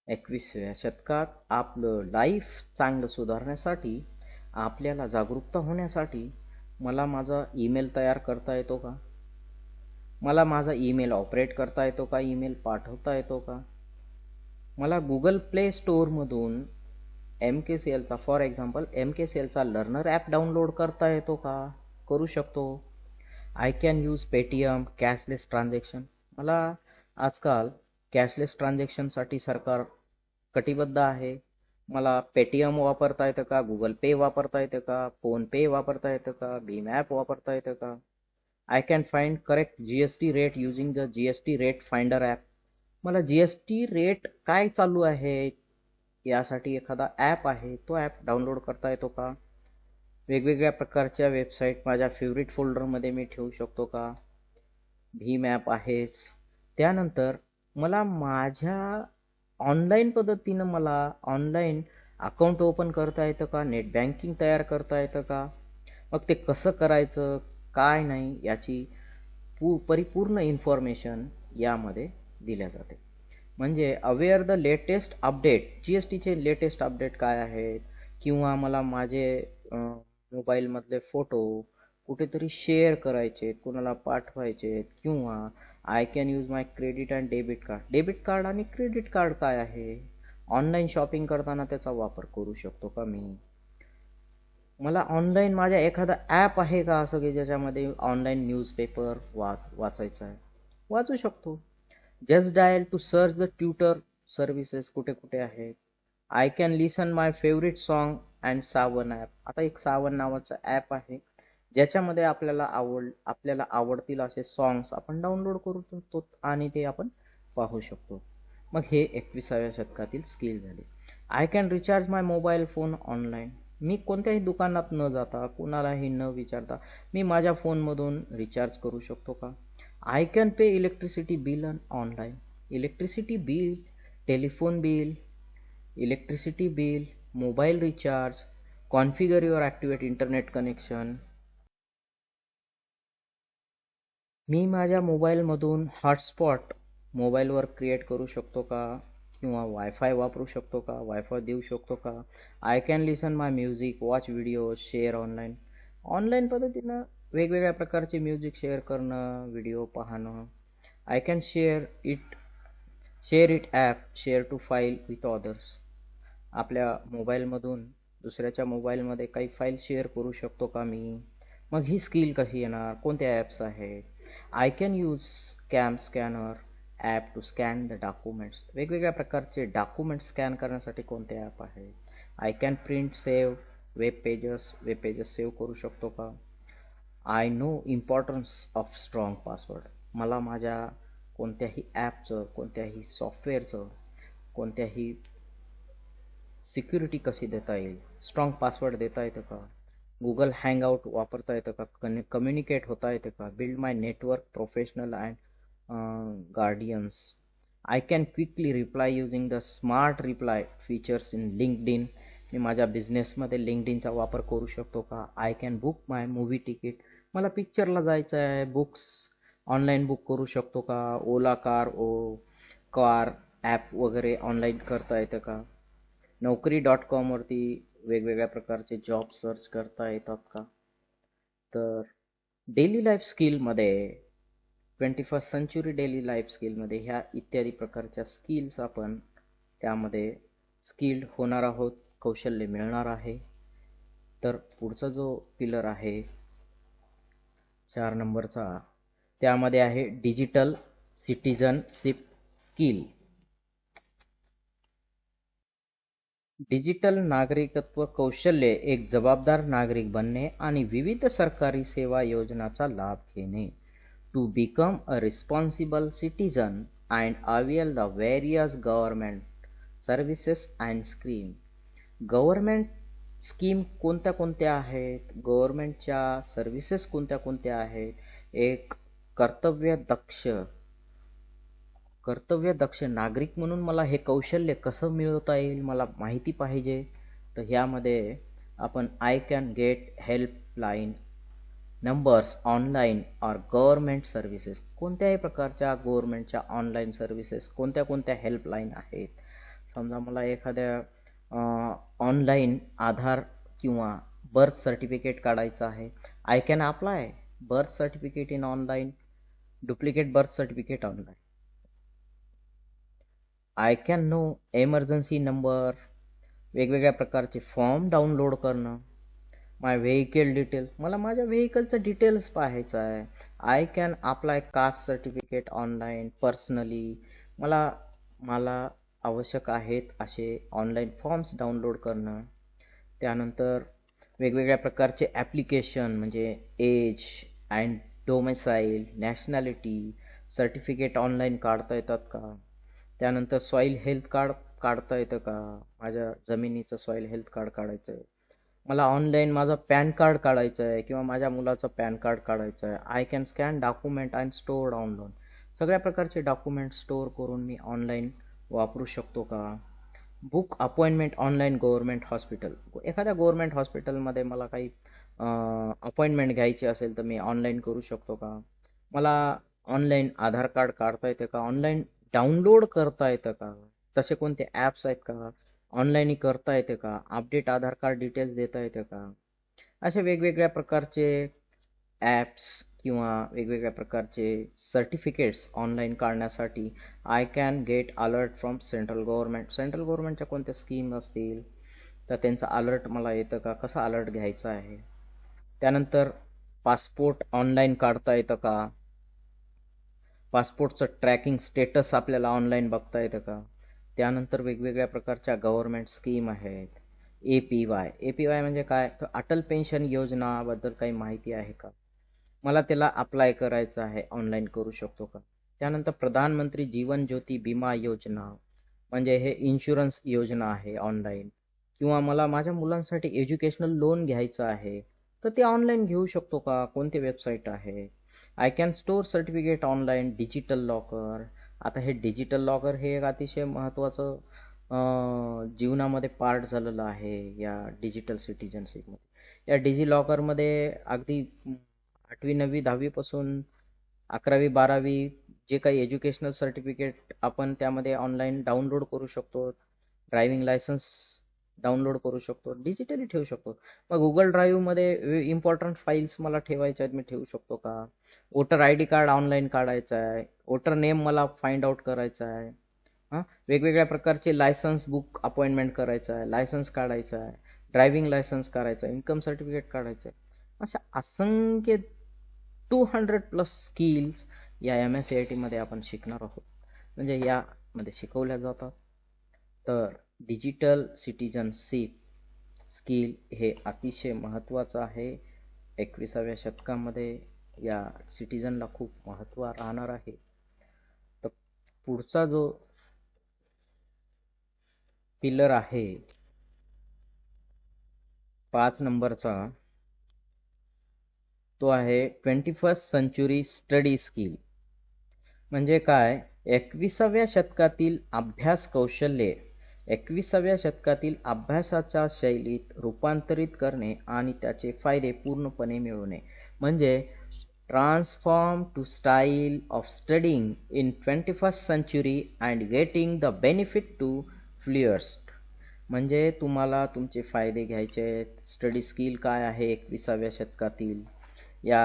21व्या शतकात आपलं लाईफ चांगलं सुधारण्यासाठी, आपल्याला जागरूकता होण्यासाठी मला माझा ईमेल तयार करता येतो का? मला माझा ईमेल ऑपरेट करता येतो का? ईमेल पाठवता येतो का? मला गुगल प्ले स्टोअरमधून MKCLचा फॉर एक्झाम्पल MKCLचा लर्नर ॲप डाउनलोड करता येतो का? करू शकतो. I can use Paytm cashless transaction. मला आजकाल कॅशलेस ट्रान्झॅक्शनसाठी सरकार कटिबद्ध आहे. मला पेटीएम वापरता येतं का? गुगल पे वापरता येतं का? फोनपे वापरता येतं का? भीम ॲप वापरता येतं का? I can find correct GST rate using the GST rate finder app. मला GST रेट काय चालू आहे यासाठी एखादा ॲप आहे, तो ॲप डाउनलोड करता येतो का? वेगवेगळ्या प्रकारच्या वेबसाईट माझ्या फेवरेट फोल्डरमध्ये मी ठेवू शकतो का? भीम ॲप आहेच. त्यानंतर मला माझ्या ऑनलाईन पद्धतीनं मला ऑनलाईन अकाउंट ओपन करता येतं का? नेट बँकिंग तयार करता येतं का? मग ते कसं करायचं, काय नाही याची परिपूर्ण इन्फॉर्मेशन यामध्ये दिल्या जाते. म्हणजे अवेअर द लेटेस्ट अपडेट, GSTचे लेटेस्ट अपडेट काय आहेत, किंवा मला माझे मोबाईलमधले फोटो कुठेतरी शेअर करायचे, कुणाला पाठवायचे, किंवा I can use my credit and debit card. Debit card आणि क्रेडिट कार्ड काय आहे? ऑनलाईन शॉपिंग करताना त्याचा वापर करू शकतो का मी? मला ऑनलाईन माझ्या एखादा ॲप आहे का असं की ज्याच्यामध्ये ऑनलाईन न्यूजपेपर वाचायचा आहे? वाचू शकतो. Just dial to search the tutor services कुठे कुठे आहेत. I can listen my favourite song and Saavn app. आता एक सावन नावाचं ॲप आहे ज्याच्यामध्ये आपल्याला आवडतील असे सॉंग्स आपण डाउनलोड करू शकतो आणि ते आपण पाहू शकतो. मग हे 21व्या शतकातील स्किल झाले. I can recharge my mobile phone online. मी कोणत्याही दुकानात न जाता, कुणालाही न विचारता मी माझ्या फोनमधून रिचार्ज करू शकतो का? I can pay electricity bill online. Electricity bill, telephone bill, electricity bill, mobile recharge, configure your activate internet connection. मी माझ्या मोबाईलमधून हॉटस्पॉट मोबाईलवर क्रिएट करू शकतो का? किंवा वायफाय वापरू शकतो का? वायफाय देऊ शकतो का? I can listen my music, watch video, share online. Online पद्धतीनं वेगवेगळ्या प्रकारचे म्युझिक शेअर करणं, व्हिडिओ पाहणं. I can share it app, share to file with others. आपल्या मोबाईलमधून दुसऱ्याच्या मोबाईलमध्ये काही फाईल शेअर करू शकतो का मी? मग ही स्किल कशी येणार? कोणत्या ॲप्स आहेत? I can use scanner app to scan the documents. वेगवेगळ्या प्रकारचे डॉक्युमेंट्स स्कॅन करण्यासाठी कोणते ॲप आहे? I can print save web pages save करू शकतो का? I know importance of strong password. मला माझ्या कोणत्याही ॲपचं, कोणत्याही सॉफ्टवेअरचं, कोणत्याही सिक्युरिटी कशी देता येईल, स्ट्रॉंग पासवर्ड देता येतं का? गुगल हँगआउट वापरता येतं का? कम्युनिकेट होता येतं का? Build my network professional and guardians. I can quickly reply using the smart reply features in LinkedIn. मी माझ्या बिझनेसमध्ये लिंक्डइनचा वापर करू शकतो का? I can book my movie ticket. मला पिक्चरला जायचं आहे, बुक्स ऑनलाईन बुक करू शकतो का? ओला कार ॲप वगैरे ऑनलाईन करता येतं का? Naukri.com वरती वेगवेगळ्या प्रकारचे जॉब सर्च करता येतात का? तर डेली लाईफ स्किलमध्ये 21st सेंचुरी डेली लाईफ स्किलमध्ये ह्या इत्यादी प्रकारच्या स्किल्स आपण त्यामध्ये स्किल्ड होणार आहोत, कौशल्य मिळणार आहे. तर पुढचा जो पिलर आहे 4 नंबरचा, त्यामध्ये आहे डिजिटल सिटिझनशिप स्किल. डिजिटल नागरिकत्व कौशल्य एक जबाबदार नागरिक बनणे आणि विविध सरकारी सेवा योजनांचा लाभ घेणे. To become a responsible citizen and avail the various government services and scheme. Government scheme कोणत्या कोणत्या आहेत, गव्हर्नमेंटच्या सर्व्हिसेस कोणत्या कोणत्या आहेत, एक कर्तव्यदक्ष नागरिक म्हणून मला हे कौशल्य कसं मिळवता येईल, मला माहिती पाहिजे. तर ह्यामध्ये आपण I can get helpline numbers online or government services, कोणत्याही प्रकारच्या गव्हर्नमेंटच्या ऑनलाईन सर्व्हिसेस कोणत्या कोणत्या हेल्पलाईन आहेत. समजा मला एखाद्या ऑनलाईन आधार किंवा बर्थ सर्टिफिकेट काढायचं आहे, I can apply birth certificate in online, duplicate birth certificate online. I can know emergency number, वेगवेगळ्या प्रकारचे फॉर्म डाउनलोड करणं. माय व्हेकल डिटेल, मला माझ्या व्हेकलचं डिटेल्स पाहायचं आहे. I can apply caste certificate online personally. मला आवश्यक आहेत असे ऑनलाईन फॉर्म्स डाउनलोड करणं. त्यानंतर वेगवेगळ्या प्रकारचे ॲप्लिकेशन म्हणजे age and domicile, nationality certificate online काढता येतात का. त्यानंतर सॉईल हेल्थ कार्ड काढता येतं का, माझ्या जमिनीचं सॉईल हेल्थ कार्ड काढायचं आहे. मला ऑनलाईन माझं पॅन कार्ड काढायचं आहे किंवा माझ्या मुलाचं पॅन कार्ड काढायचं आहे. I can scan document and store download. सगळ्या प्रकारचे डॉक्युमेंट स्टोअर करून मी ऑनलाईन वापरू शकतो का. Book appointment online government hospital, एखाद्या गव्हर्नमेंट हॉस्पिटलमध्ये मला काही अपॉइंटमेंट घ्यायची असेल तर मी ऑनलाईन करू शकतो का. मला ऑनलाईन आधार कार्ड काढता येतं का, ऑनलाईन डाउनलोड करता येतं का, तसे कोणते ॲप्स आहेत का, ऑनलाईन करता येते का, अपडेट आधार कार्ड डिटेल्स देता येते का. असे वेगवेगळ्या प्रकारचे ॲप्स किंवा वेगवेगळ्या प्रकारचे सर्टिफिकेट्स ऑनलाईन काढण्यासाठी I can get alert from central government. Central गव्हर्नमेंटच्या कोणत्या स्कीम असतील तर त्यांचा अलर्ट मला येतं का, कसा अलर्ट घ्यायचा आहे. त्यानंतर पासपोर्ट ऑनलाईन काढता येतं का, पासपोर्टचं ट्रॅकिंग स्टेटस आपल्याला ऑनलाईन बघता येतं का. त्यानंतर वेगवेगळ्या प्रकारच्या गव्हर्नमेंट स्कीम आहेत. APY म्हणजे काय, तर अटल पेन्शन योजनाबद्दल काही माहिती आहे का, मला त्याला अप्लाय करायचं आहे, ऑनलाईन करू शकतो का. त्यानंतर प्रधानमंत्री जीवन ज्योती विमा योजना म्हणजे हे इन्शुरन्स योजना आहे ऑनलाईन. किंवा मला माझ्या मुलांसाठी एज्युकेशनल लोन घ्यायचं आहे तर ते ऑनलाईन घेऊ शकतो का, कोणते वेबसाईट आहे. I can store certificate online digital locker. आता हे डिजिटल लॉकर हे एक अतिशय महत्त्वाचं जीवनामध्ये पार्ट झालेलं आहे या डिजिटल सिटिझनशिपमध्ये. या डिजी लॉकरमध्ये अगदी 8वी 9वी 10वी पासून 11वी 12वी जे काही एज्युकेशनल सर्टिफिकेट आपण त्यामध्ये ऑनलाईन डाउनलोड करू शकतो. ड्रायव्हिंग लायसन्स डाउनलोड करू शकतो, डिजिटली ठेवू शकतो. मग गुगल ड्राईव्हमध्ये इम्पॉर्टंट फाईल्स मला ठेवायच्या आहेत, मी ठेवू शकतो का. वोटर ID कार्ड ऑनलाईन काढायचं आहे, वोटर नेम मला फाइंड आउट करायचं आहे. वेगवेगळ्या प्रकारचे लायसन्स बुक अपॉइंटमेंट करायचं आहे, लायसन्स काढायचं आहे, ड्रायव्हिंग लायसन्स काढायचं आहे, इन्कम सर्टिफिकेट काढायचं आहे. अशा असंख्य 200+ स्किल्स या MSCIT मध्ये आपण शिकणार आहोत, म्हणजे यामध्ये शिकवल्या जातात. तर डिजिटल सिटिझनशिप स्किल हे अतिशय महत्त्वाचं आहे. 21व्या शतकामध्ये या सिटिझनला खूप महत्त्व राहणार आहे. तर पुढचा जो पिलर आहे 5 नंबरचा, तो आहे 21st सेंचुरी स्टडी स्किल. म्हणजे काय, 21व्या शतकातील अभ्यास कौशल्ये 21व्या शतकातील अभ्यासाच्या शैलीत रूपांतरित करणे आणि त्याचे फायदे पूर्णपणे मिळवणे. म्हणजे transform to style of studying in 21st century and getting the benefit to fullest. म्हणजे तुम्हाला तुमचे फायदे घ्यायचे आहेत. स्टडी स्किल काय आहे 21व्या शतकातील या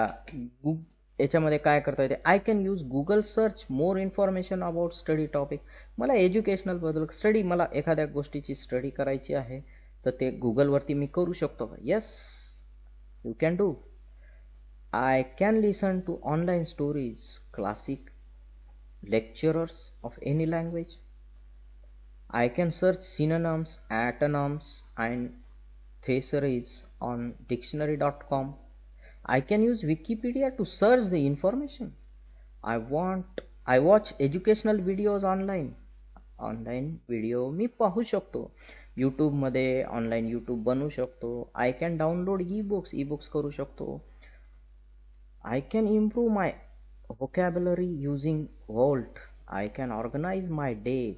याच्यामध्ये काय करता येते. I can use Google search more information about study topic. मला एज्युकेशनल बद्दल स्टडी, मला एखाद्या गोष्टीची स्टडी करायची आहे तर ते गुगलवरती मी करू शकतो का. Yes, you can do. I can listen to online stories, classic lecturers of any language. I can search synonyms, antonyms, and thesaurus on dictionary.com. I can use Wikipedia to search the information. I watch educational videos online. Online video मी पाहू शकतो. यूट्यूबमध्ये online YouTube बनवू शकतो. I can download e books करू शकतो. I can improve my vocabulary using Vault. I can organize my day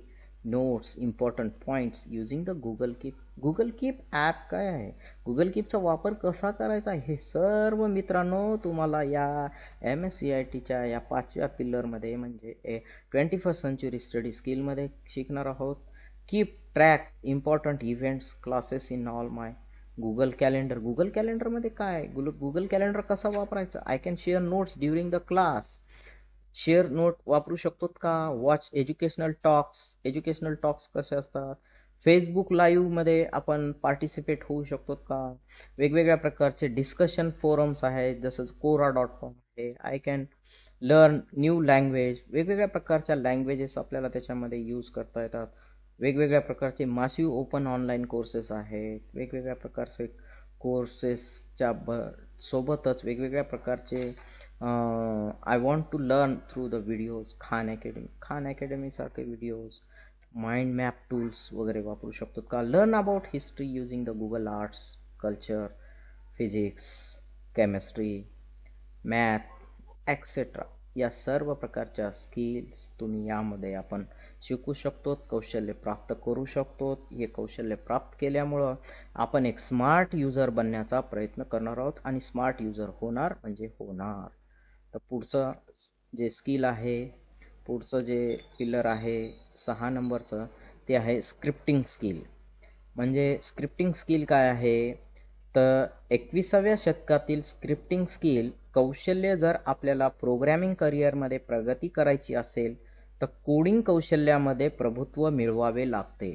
notes, important points using the Google Keep. Google Keep app काय आहे, Google Keepचा वापर कसा करायचा हे सर्व मित्रांनो तुम्हाला या MSCITच्या या 5व्या पिल्लरमध्ये म्हणजे 21st century स्टडी स्किलमध्ये शिकणार आहोत. Keep track important events classes in all my Google calendar. Google कॅलेंडरमध्ये काय, गुगल कॅलेंडर कसा वापरायचा. I can share notes during the class. Share note वापरू शकतो का. वॉच एज्युकेशनल टॉक्स कसे असतात. फेसबुक लाईव्हमध्ये आपण पार्टिसिपेट होऊ शकतो का. वेगवेगळ्या प्रकारचे डिस्कशन फोरम्स आहेत जसं Quora.com आहे. I can learn new language. वेगवेगळ्या प्रकारच्या लँग्वेजेस आपल्याला त्याच्यामध्ये यूज करता येतात. वेगवेगळ्या प्रकारचे मासिव ओपन ऑनलाईन कोर्सेस आहेत. वेगवेगळ्या प्रकारचे कोर्सेसच्या सोबतच वेगवेगळ्या प्रकारचे I want to learn through the videos. Khan अकॅडमीसारखे व्हिडिओज, माइंड मॅप टूल्स वगैरे वापरू शकतो का. Learn about history using the Google arts, culture, physics, chemistry, math etcetera. या सर्व प्रकारच्या स्किल्स तुम्ही यामध्ये आपण शिकू शकतो, कौशल्य प्राप्त करू शकतो. हे कौशल्य प्राप्त केल्यामुळं आपण एक स्मार्ट युजर बनण्याचा प्रयत्न करणार आहोत आणि स्मार्ट युजर होणार म्हणजे होणार. तर पुढचं जे स्किल आहे, पुढचं जे पिलर आहे 6 नंबरचं ते आहे स्क्रिप्टिंग स्किल. म्हणजे स्क्रिप्टिंग स्किल काय आहे तर 21व्या शतकातील स्क्रिप्टिंग स्किल कौशल्य जर आपल्याला प्रोग्रॅमिंग करिअरमध्ये प्रगती करायची असेल तर कोडिंग कौशल्यामध्ये प्रभुत्व मिळवावे लागते.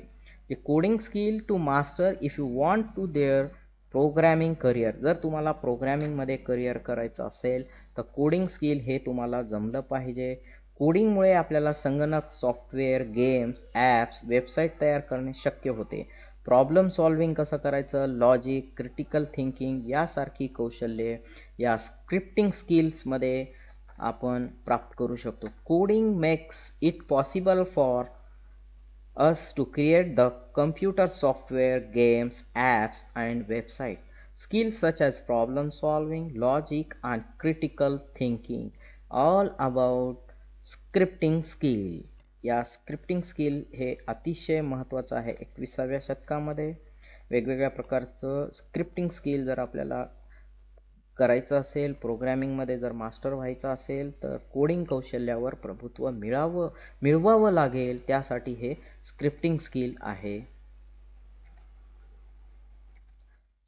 Coding skill to master if you want to their programming career. जर तुम्हाला प्रोग्रॅमिंगमध्ये करिअर करायचं असेल तर कोडिंग स्किल हे तुम्हाला जमलं पाहिजे. कोडिंगमुळे आपल्याला संगणक सॉफ्टवेअर, गेम्स, ॲप्स, वेबसाईट तयार करणे शक्य होते. प्रॉब्लेम सॉल्विंग कसं करायचं, लॉजिक, क्रिटिकल थिंकिंग यासारखी कौशल्ये या स्क्रिप्टिंग स्किल्समध्ये आपण प्राप्त करू शकतो. Coding makes it possible for us to create the computer software, games, apps, and website. Skills such as problem solving, logic, and critical thinking, all about scripting skill. या scripting skill हे अतिशय महत्त्वाचं आहे 21व्या शतकामध्ये. वेगवेगळ्या प्रकारचं स्क्रिप्टिंग स्किल जर आपल्याला करायचं असेल, प्रोग्रॅमिंगमध्ये जर मास्टर व्हायचं असेल तर कोडिंग कौशल्यावर प्रभुत्व मिळवावं लागेल. त्यासाठी हे स्क्रिप्टिंग स्किल आहे.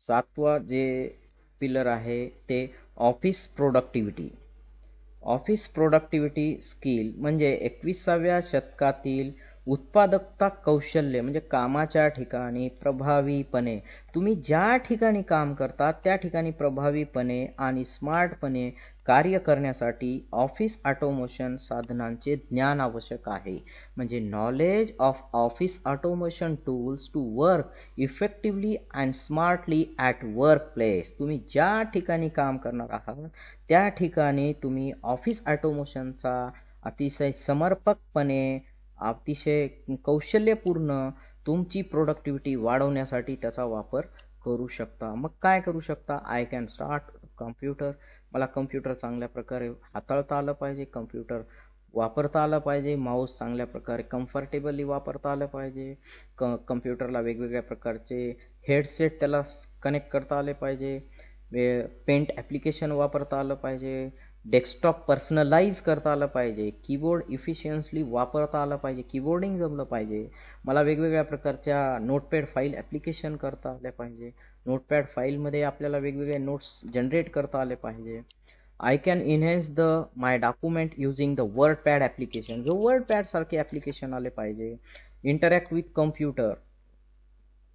7वा जे पिलर आहे ते office productivity. Office productivity skill म्हणजे 21व्या शतकातील उत्पादकता कौशल्य. म्हणजे कामाच्या ठिकाणी प्रभावीपणे तुम्ही ज्या ठिकाणी काम करता त्या ठिकाणी प्रभावीपणे आणि स्मार्टपणे कार्य करण्यासाठी ऑफिस ऑटोमेशन साधनांचे ज्ञान आवश्यक आहे. म्हणजे knowledge of office automation tools to work effectively and smartly at work place. तुम्ही ज्या ठिकाणी काम करणार आहात त्या ठिकाणी तुम्ही ऑफिस ऑटोमेशनचा अतिशय समर्पकपणे, अतिशय कौशल्यपूर्ण तुमची प्रोडक्टिव्हिटी वाढवण्यासाठी त्याचा वापर करू शकता. मग काय करू शकता. I can start computer. मला कम्प्युटर चांगल्या प्रकारे हाताळता आलं पाहिजे, कम्प्युटर वापरता आलं पाहिजे, माऊस चांगल्या प्रकारे कम्फर्टेबली वापरता आलं पाहिजे, कम्प्युटरला वेगवेगळ्या प्रकारचे हेडसेट त्याला कनेक्ट करता आले पाहिजे, पेंट ॲप्लिकेशन वापरता आलं पाहिजे, डेस्कटॉप पर्सनलाइज करता आलं पाहिजे, कीबोर्ड इफिशियन्सली वापरता आलं पाहिजे, कीबोर्डिंग जमलं पाहिजे, मला वेगवेगळ्या प्रकारच्या नोटपॅड फाईल ॲप्लिकेशन करता आल्या पाहिजे, नोटपॅड फाईलमध्ये आपल्याला वेगवेगळे नोट्स जनरेट करता आले पाहिजे. I can enhance my document using the WordPad application, जो वर्डपॅड सारखे ॲप्लिकेशन आले पाहिजे. इंटरॅक्ट विथ कम्प्युटर,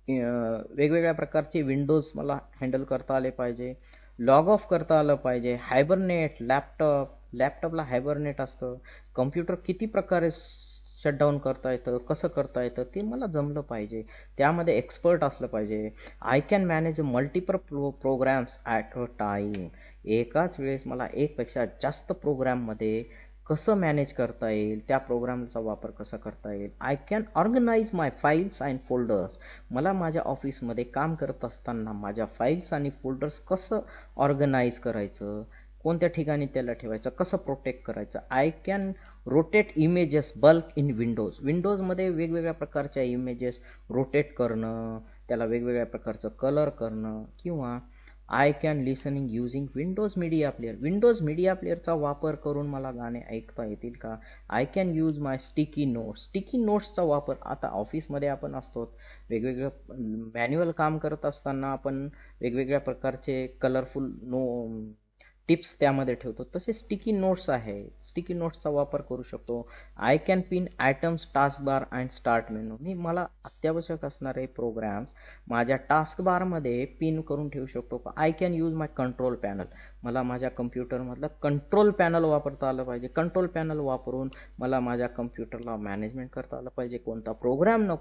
वेगवेगळ्या प्रकारचे विंडोज मला हँडल करता आले पाहिजे, लॉग ऑफ करता आलं पाहिजे. हायबरनेट, लॅपटॉपला हायबरनेट असतं, कम्प्युटर किती प्रकारे शटडाऊन करता येतं, कसं करता येतं ते मला जमलं पाहिजे, त्यामध्ये एक्सपर्ट असलं पाहिजे. I can manage multiple programs at a time, एकाच वेळेस मला एकपेक्षा जास्त प्रोग्राममध्ये कसं मॅनेज करता येईल, त्या प्रोग्रामचा वापर कसा करता येईल. I can organise my files and folders, मला माझ्या ऑफिसमध्ये काम करत असताना माझ्या फाईल्स आणि फोल्डर्स कसं ऑर्गनाइज करायचं, कोणत्या ठिकाणी त्याला ठेवायचं, कसं प्रोटेक्ट करायचं. I can rotate images bulk in विंडोजमध्ये वेगवेगळ्या प्रकारच्या इमेजेस रोटेट करणं, त्याला वेगवेगळ्या प्रकारचं कलर करणं. किंवा I can listening using Windows media प्लेअरचा वापर करून मला गाणे ऐकता येतील का. I can use my sticky नोट्सचा वापर, आता ऑफिसमध्ये आपण असतो, वेगवेगळं मॅन्युअल काम करत असताना आपण वेगवेगळ्या प्रकारचे कलरफुल टिप्स त्यामध्ये ठेवतो, तसे स्टिकी नोट्स आहे, स्टिकी नोट्सचा वापर करू शकतो. I can pin items task bar and start menu, मला अत्यावश्यक असणारे प्रोग्राम्स माझ्या टास्क बारमध्ये पिन करून ठेवू शकतो. I can use my control panel, मला माझ्या कम्प्युटरमधलं कंट्रोल पॅनल वापरता आलं पाहिजे, कंट्रोल पॅनल वापरून मला माझ्या कम्प्युटरला मॅनेजमेंट करता आलं पाहिजे. कोणता प्रोग्राम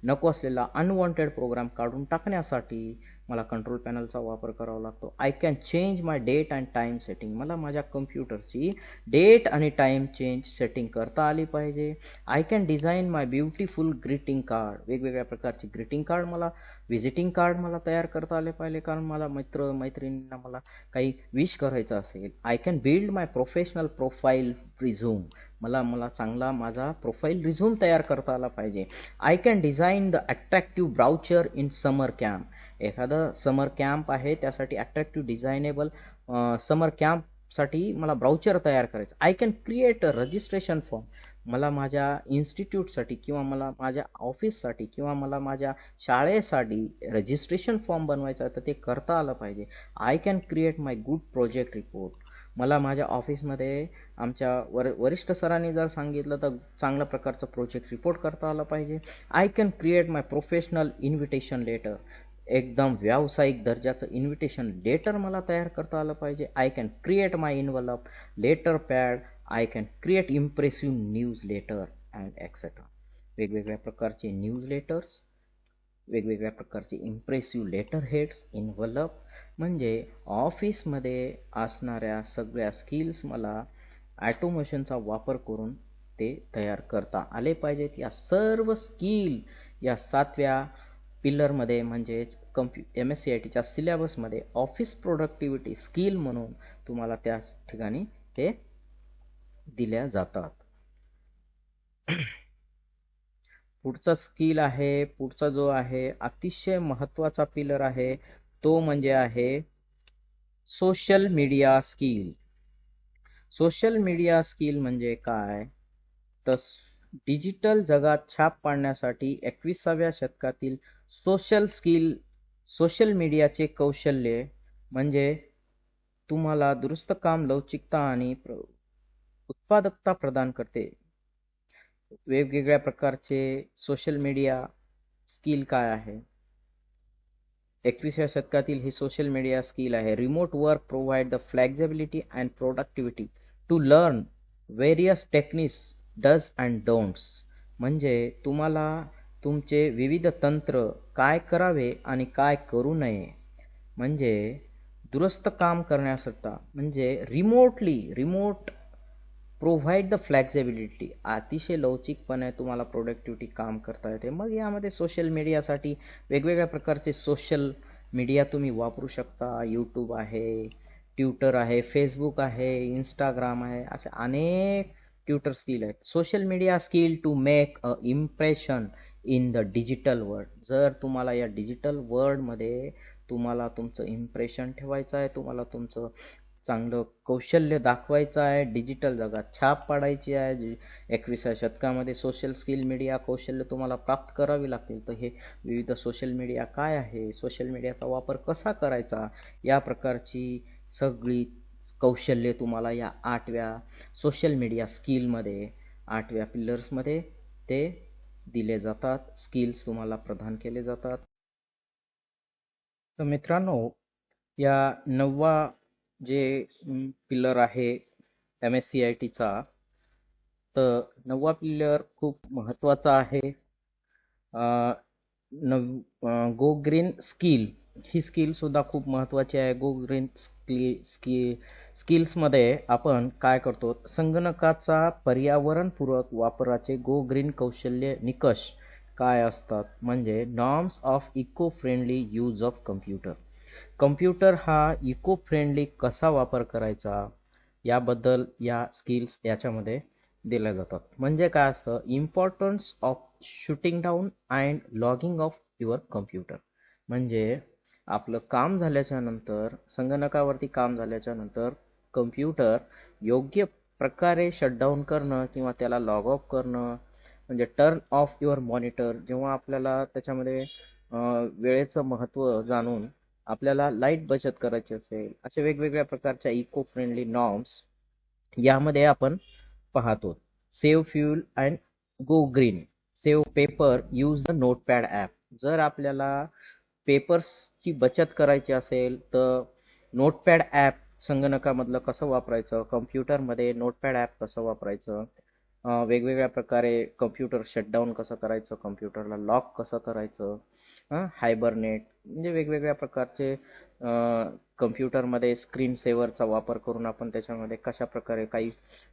नको असलेला अनवॉन्टेड प्रोग्राम काढून टाकण्यासाठी मला कंट्रोल पॅनलचा वापर करावा लागतो. I can change my date and time setting, मला माझ्या कम्प्युटरची डेट आणि टाईम सेटिंग करता आली पाहिजे. I can design my beautiful greeting card, वेगवेगळ्या प्रकारची ग्रीटिंग कार्ड विजिटिंग कार्ड मला तयार करता आले पाहिजे, कारण मला मैत्रिणींना मला काही विश करायचं असेल. I can build my professional profile resume, मला चांगला माझा प्रोफाईल रिझ्यूम तयार करता आला पाहिजे. I can design the attractive brochure in summer camp, एखादं समर कॅम्प आहे त्यासाठी अट्रॅक्टिव्ह डिझायनेबल समर कॅम्पसाठी मला ब्राउचर तयार करायचं. I can create a registration form, मला माझ्या इन्स्टिट्यूटसाठी किंवा मला माझ्या ऑफिससाठी किंवा मला माझ्या शाळेसाठी रजिस्ट्रेशन फॉर्म बनवायचा आहे, तर ते करता आलं पाहिजे. I can create my good project report, मला माझ्या ऑफिसमध्ये आमच्या वरिष्ठ सरांनी जर सांगितलं तर चांगल्या प्रकारचं प्रोजेक्ट रिपोर्ट करता आलं पाहिजे. I can create my professional invitation letter, एकदम व्यावसायिक दर्जाचं इन्व्हिटेशन लेटर मला तयार करता आलं पाहिजे. I can create my envelope letter pad, I can create impressive newsletter and etcetera, वेगवेगळ्या प्रकारचे न्यूज लेटर्स, वेगवेगळ्या प्रकारचे इम्प्रेसिव्ह लेटर हेड्स, इन्व्हलप, म्हणजे ऑफिसमध्ये असणाऱ्या सगळ्या स्किल्स मला ॲटोमेशनचा वापर करून ते तयार करता आले पाहिजेत. या सर्व स्किल या 7व्या पिलरमध्ये म्हणजेच MSCITच्या सिलेबसमध्ये ऑफिस प्रोडक्टिव्हिटी स्किल म्हणून तुम्हाला त्या ठिकाणी ते दिल्या जातात. पुढचा जो आहे अतिशय महत्त्वाचा पिलर आहे तो म्हणजे आहे social media skill. Social media skill म्हणजे काय, तर डिजिटल जगात छाप पाडण्यासाठी 21व्या शतकातील सोशल मीडियाचे कौशल्य म्हणजे तुम्हाला दुरुस्त काम, लवचिकता आणि उत्पादकता प्रदान करते. वेगवेगळ्या प्रकारचे सोशल मीडिया स्किल काय आहे, 21व्या शतकातील ही सोशल मीडिया स्किल आहे. Remote work provide the flexibility and productivity to learn various techniques dos and don'ts, म्हणजे तुम्हाला तुमचे विविध तंत्र काय करावे आणि काय करू नये, म्हणजे दुरुस्त काम करण्यासाठी, म्हणजे रिमोट प्रोव्हाइड द फ्लेक्झिबिलिटी, अतिशय लवचिकपणे तुम्हाला प्रोडक्टिव्हिटी काम करता येते. मग यामध्ये सोशल मीडियासाठी वेगवेगळ्या प्रकारचे सोशल मीडिया तुम्ही वापरू शकता. यूट्यूब आहे, ट्विटर आहे, फेसबुक आहे, इंस्टाग्राम आहे, असे अनेक ट्विटर स्किल आहेत. Social media skill to make a impression in the digital world, जर तुम्हाला या डिजिटल वर्ल्डमध्ये तुम्हाला तुमचं इम्प्रेशन ठेवायचं आहे, तुम्हाला तुमचं चांगलं कौशल्य दाखवायचं आहे, डिजिटल जगात छाप पाडायची आहे, 21व्या शतकामध्ये सोशल स्किल मीडिया कौशल्य तुम्हाला प्राप्त करावी लागतील. तर हे विविध सोशल मीडिया काय आहे, सोशल मीडियाचा वापर कसा करायचा, या प्रकारची सगळी कौशल्ये तुम्हाला या 8व्या सोशल मीडिया स्किलमध्ये, 8व्या पिलर्समध्ये ते दिले जातात, स्किल्स तुम्हाला प्रदान केले जातात. तर मित्रांनो, या 9वा जे पिलर आहे MSCITचा, तर 9वा पिलर खूप महत्त्वाचा आहे. गो ग्रीन स्किल, ही स्किल सुद्धा खूप महत्त्वाची आहे. गो ग्रीन स्किल्समध्ये आपण काय करतो, संगणकाचा पर्यावरणपूरक वापराचे गो ग्रीन कौशल्य निकष काय असतात, म्हणजे norms of eco friendly use of computer. Computer हा इको फ्रेंडली कसा वापर करायचा याबद्दल या स्किल्स याच्यामध्ये दिल्या जातात. म्हणजे काय असतं, importance of shooting down and logging off your computer. म्हणजे आपलं काम झाल्याच्या नंतर, संगणकावरती काम झाल्याच्या नंतर कम्प्युटर योग्य प्रकारे शटडाऊन करणं किंवा त्याला लॉग ऑफ करणं, म्हणजे टर्न ऑफ युअर मॉनिटर. जेव्हा आपल्याला त्याच्यामध्ये वेळेचं महत्त्व जाणून आपल्याला लाईट बचत करायची असेल, अशा वेगवेगळ्या प्रकारच्या इको फ्रेंडली नॉर्म्स यामध्ये आपण पाहतो. Save fuel and go green, save paper, use the notepad app. जर आपल्याला पेपर्सची बचत करायची असेल तर नोटपॅड ॲप संगणकामधलं कसं वापरायचं, कम्प्युटरमध्ये नोटपॅड ॲप कसं वापरायचं, वेगवेगळ्या प्रकारे कम्प्युटर शटडाऊन कसं करायचं, कम्प्युटरला लॉक कसं करायचं, हायबरनेट, म्हणजे वेगवेगळ्या प्रकारचे कम्प्युटरमध्ये स्क्रीन सेव्हरचा वापर करून आपण त्याच्यामध्ये कशा प्रकारे काही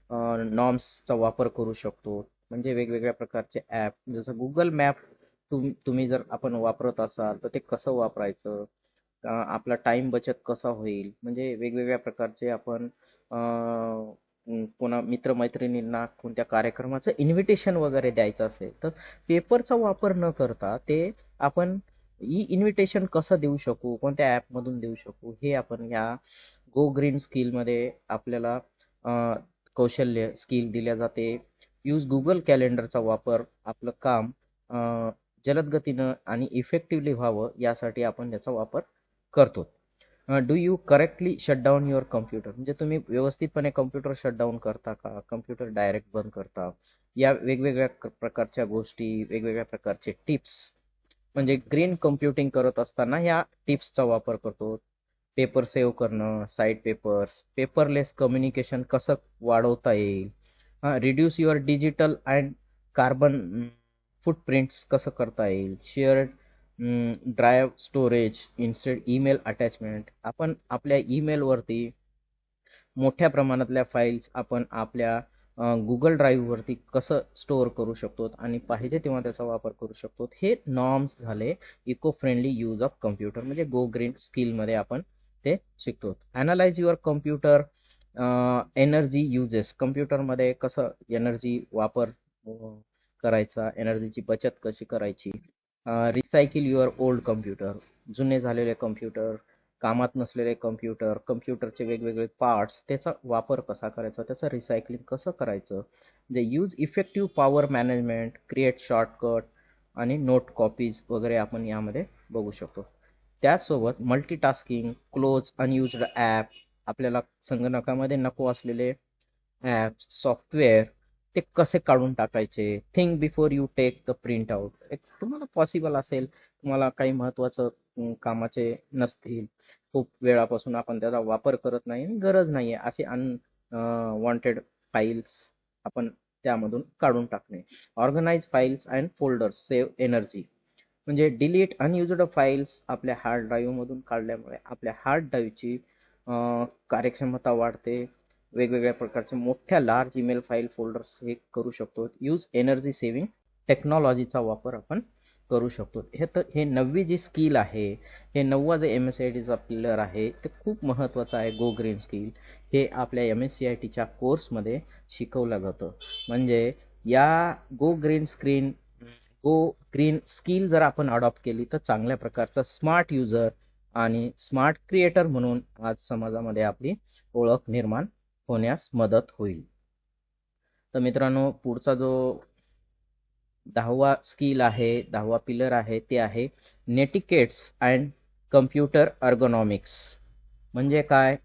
नॉर्म्सचा वापर करू शकतो. म्हणजे वेगवेगळ्या प्रकारचे ॲप, जसं गुगल मॅप तुम्ही जर आपण वापरत असाल तर ते कसं वापरायचं, आपला टाइम बचत कसा होईल, म्हणजे वेगवेगळ्या प्रकारचे आपण कोणा मित्रमैत्रिणींना कोणत्या कार्यक्रमाचं इन्व्हिटेशन वगैरे द्यायचं असेल तर पेपरचा वापर न करता ते आपण इन्व्हिटेशन कसं देऊ शकू, कोणत्या ॲपमधून देऊ शकू, हे आपण या गो ग्रीन स्किलमध्ये आपल्याला कौशल्य स्किल दिल्या जाते. यूज गुगल कॅलेंडरचा वापर, आपलं काम जलद गतीनं आणि इफेक्टिव्हली व्हावं यासाठी आपण त्याचा वापर करतो. Do you correctly shutdown your computer, म्हणजे तुम्ही व्यवस्थितपणे कम्प्युटर शटडाऊन करता का, कम्प्युटर डायरेक्ट बंद करता. या वेगवेगळ्या प्रकारच्या गोष्टी, वेगवेगळ्या प्रकारचे टिप्स, म्हणजे ग्रीन कम्प्युटिंग करत असताना या टिप्सचा वापर करतो. पेपर सेव्ह करणं, साईड पेपर्स, पेपरलेस कम्युनिकेशन कसं वाढवता येईल, reduce your digital and carbon footprints कसं करता येईल, share drive storage instead email attachment. आपण आपल्या ईमेलवरती मोठ्या प्रमाणातल्या फाईल्स आपण आपल्या गुगल ड्राईव्हवरती कसं स्टोअर करू शकतो आणि पाहिजे तेव्हा त्याचा वापर करू शकतो. हे नॉर्म्स झाले eco friendly use of computer, म्हणजे गो ग्रीन स्किलमध्ये आपण ते शिकतो. Analyse your computer energy uses, कम्प्युटरमध्ये कसं एनर्जी वापर करायचा, एनर्जीची बचत कशी करायची. रिसायकल युअर ओल्ड कम्प्युटर, जुने झालेले कम्प्युटर, कामात नसलेले कम्प्युटर, कम्प्युटरचे वेगवेगळे पार्ट्स, त्याचा वापर कसा करायचा, त्याचं रिसायकलिंग कसं करायचं. म्हणजे use effective power management, create shortcut आणि नोट कॉपीज वगैरे आपण यामध्ये बघू शकतो. त्याचसोबत मल्टीटास्किंग, क्लोज अनयुज्ड ॲप, आपल्याला संगणकामध्ये नको असलेले ॲप्स, सॉफ्टवेअर ते कसे काढून टाकायचे. Think before you take the print out, एक तुम्हाला पॉसिबल असेल, तुम्हाला काही महत्त्वाचं कामाचे नसतील, खूप वेळापासून आपण त्याचा वापर करत नाही आणि गरज नाही आहे, असे वॉन्टेड फाईल्स आपण त्यामधून काढून टाकणे. Organise files and folders, save energy, म्हणजे डिलीट अनयुज्ड फाईल्स आपल्या हार्ड ड्राईव्हमधून काढल्यामुळे आपल्या हार्ड ड्राईव्हची कार्यक्षमता वाढते. वेगवेगळ्या प्रकारचे मोठ्या लार्ज ईमेल फाईल फोल्डर्स हे करू शकतो. यूज एनर्जी सेव्हिंग टेक्नॉलॉजीचा वापर आपण करू शकतो. हे 9वी जी स्किल आहे, हे 9वा जे MSCITचा पिलर आहे, ते खूप महत्त्वाचं आहे. गो ग्रीन स्किल हे आपल्या MSCITच्या कोर्समध्ये शिकवलं जातं. म्हणजे या गो ग्रीन स्किल जर आपण अडॉप्ट केली तर चांगल्या प्रकारचा स्मार्ट युजर आणि स्मार्ट क्रिएटर म्हणून आज समाजामध्ये आपली ओळख निर्माण होण्यास मदत होईल. तर मित्रांनो, पुढचा जो 10वा स्किल आहे, 10वा पिलर आहे, ते आहे नेटिकेट्स अँड कम्प्युटर अर्गोनॉमिक्स. म्हणजे काय?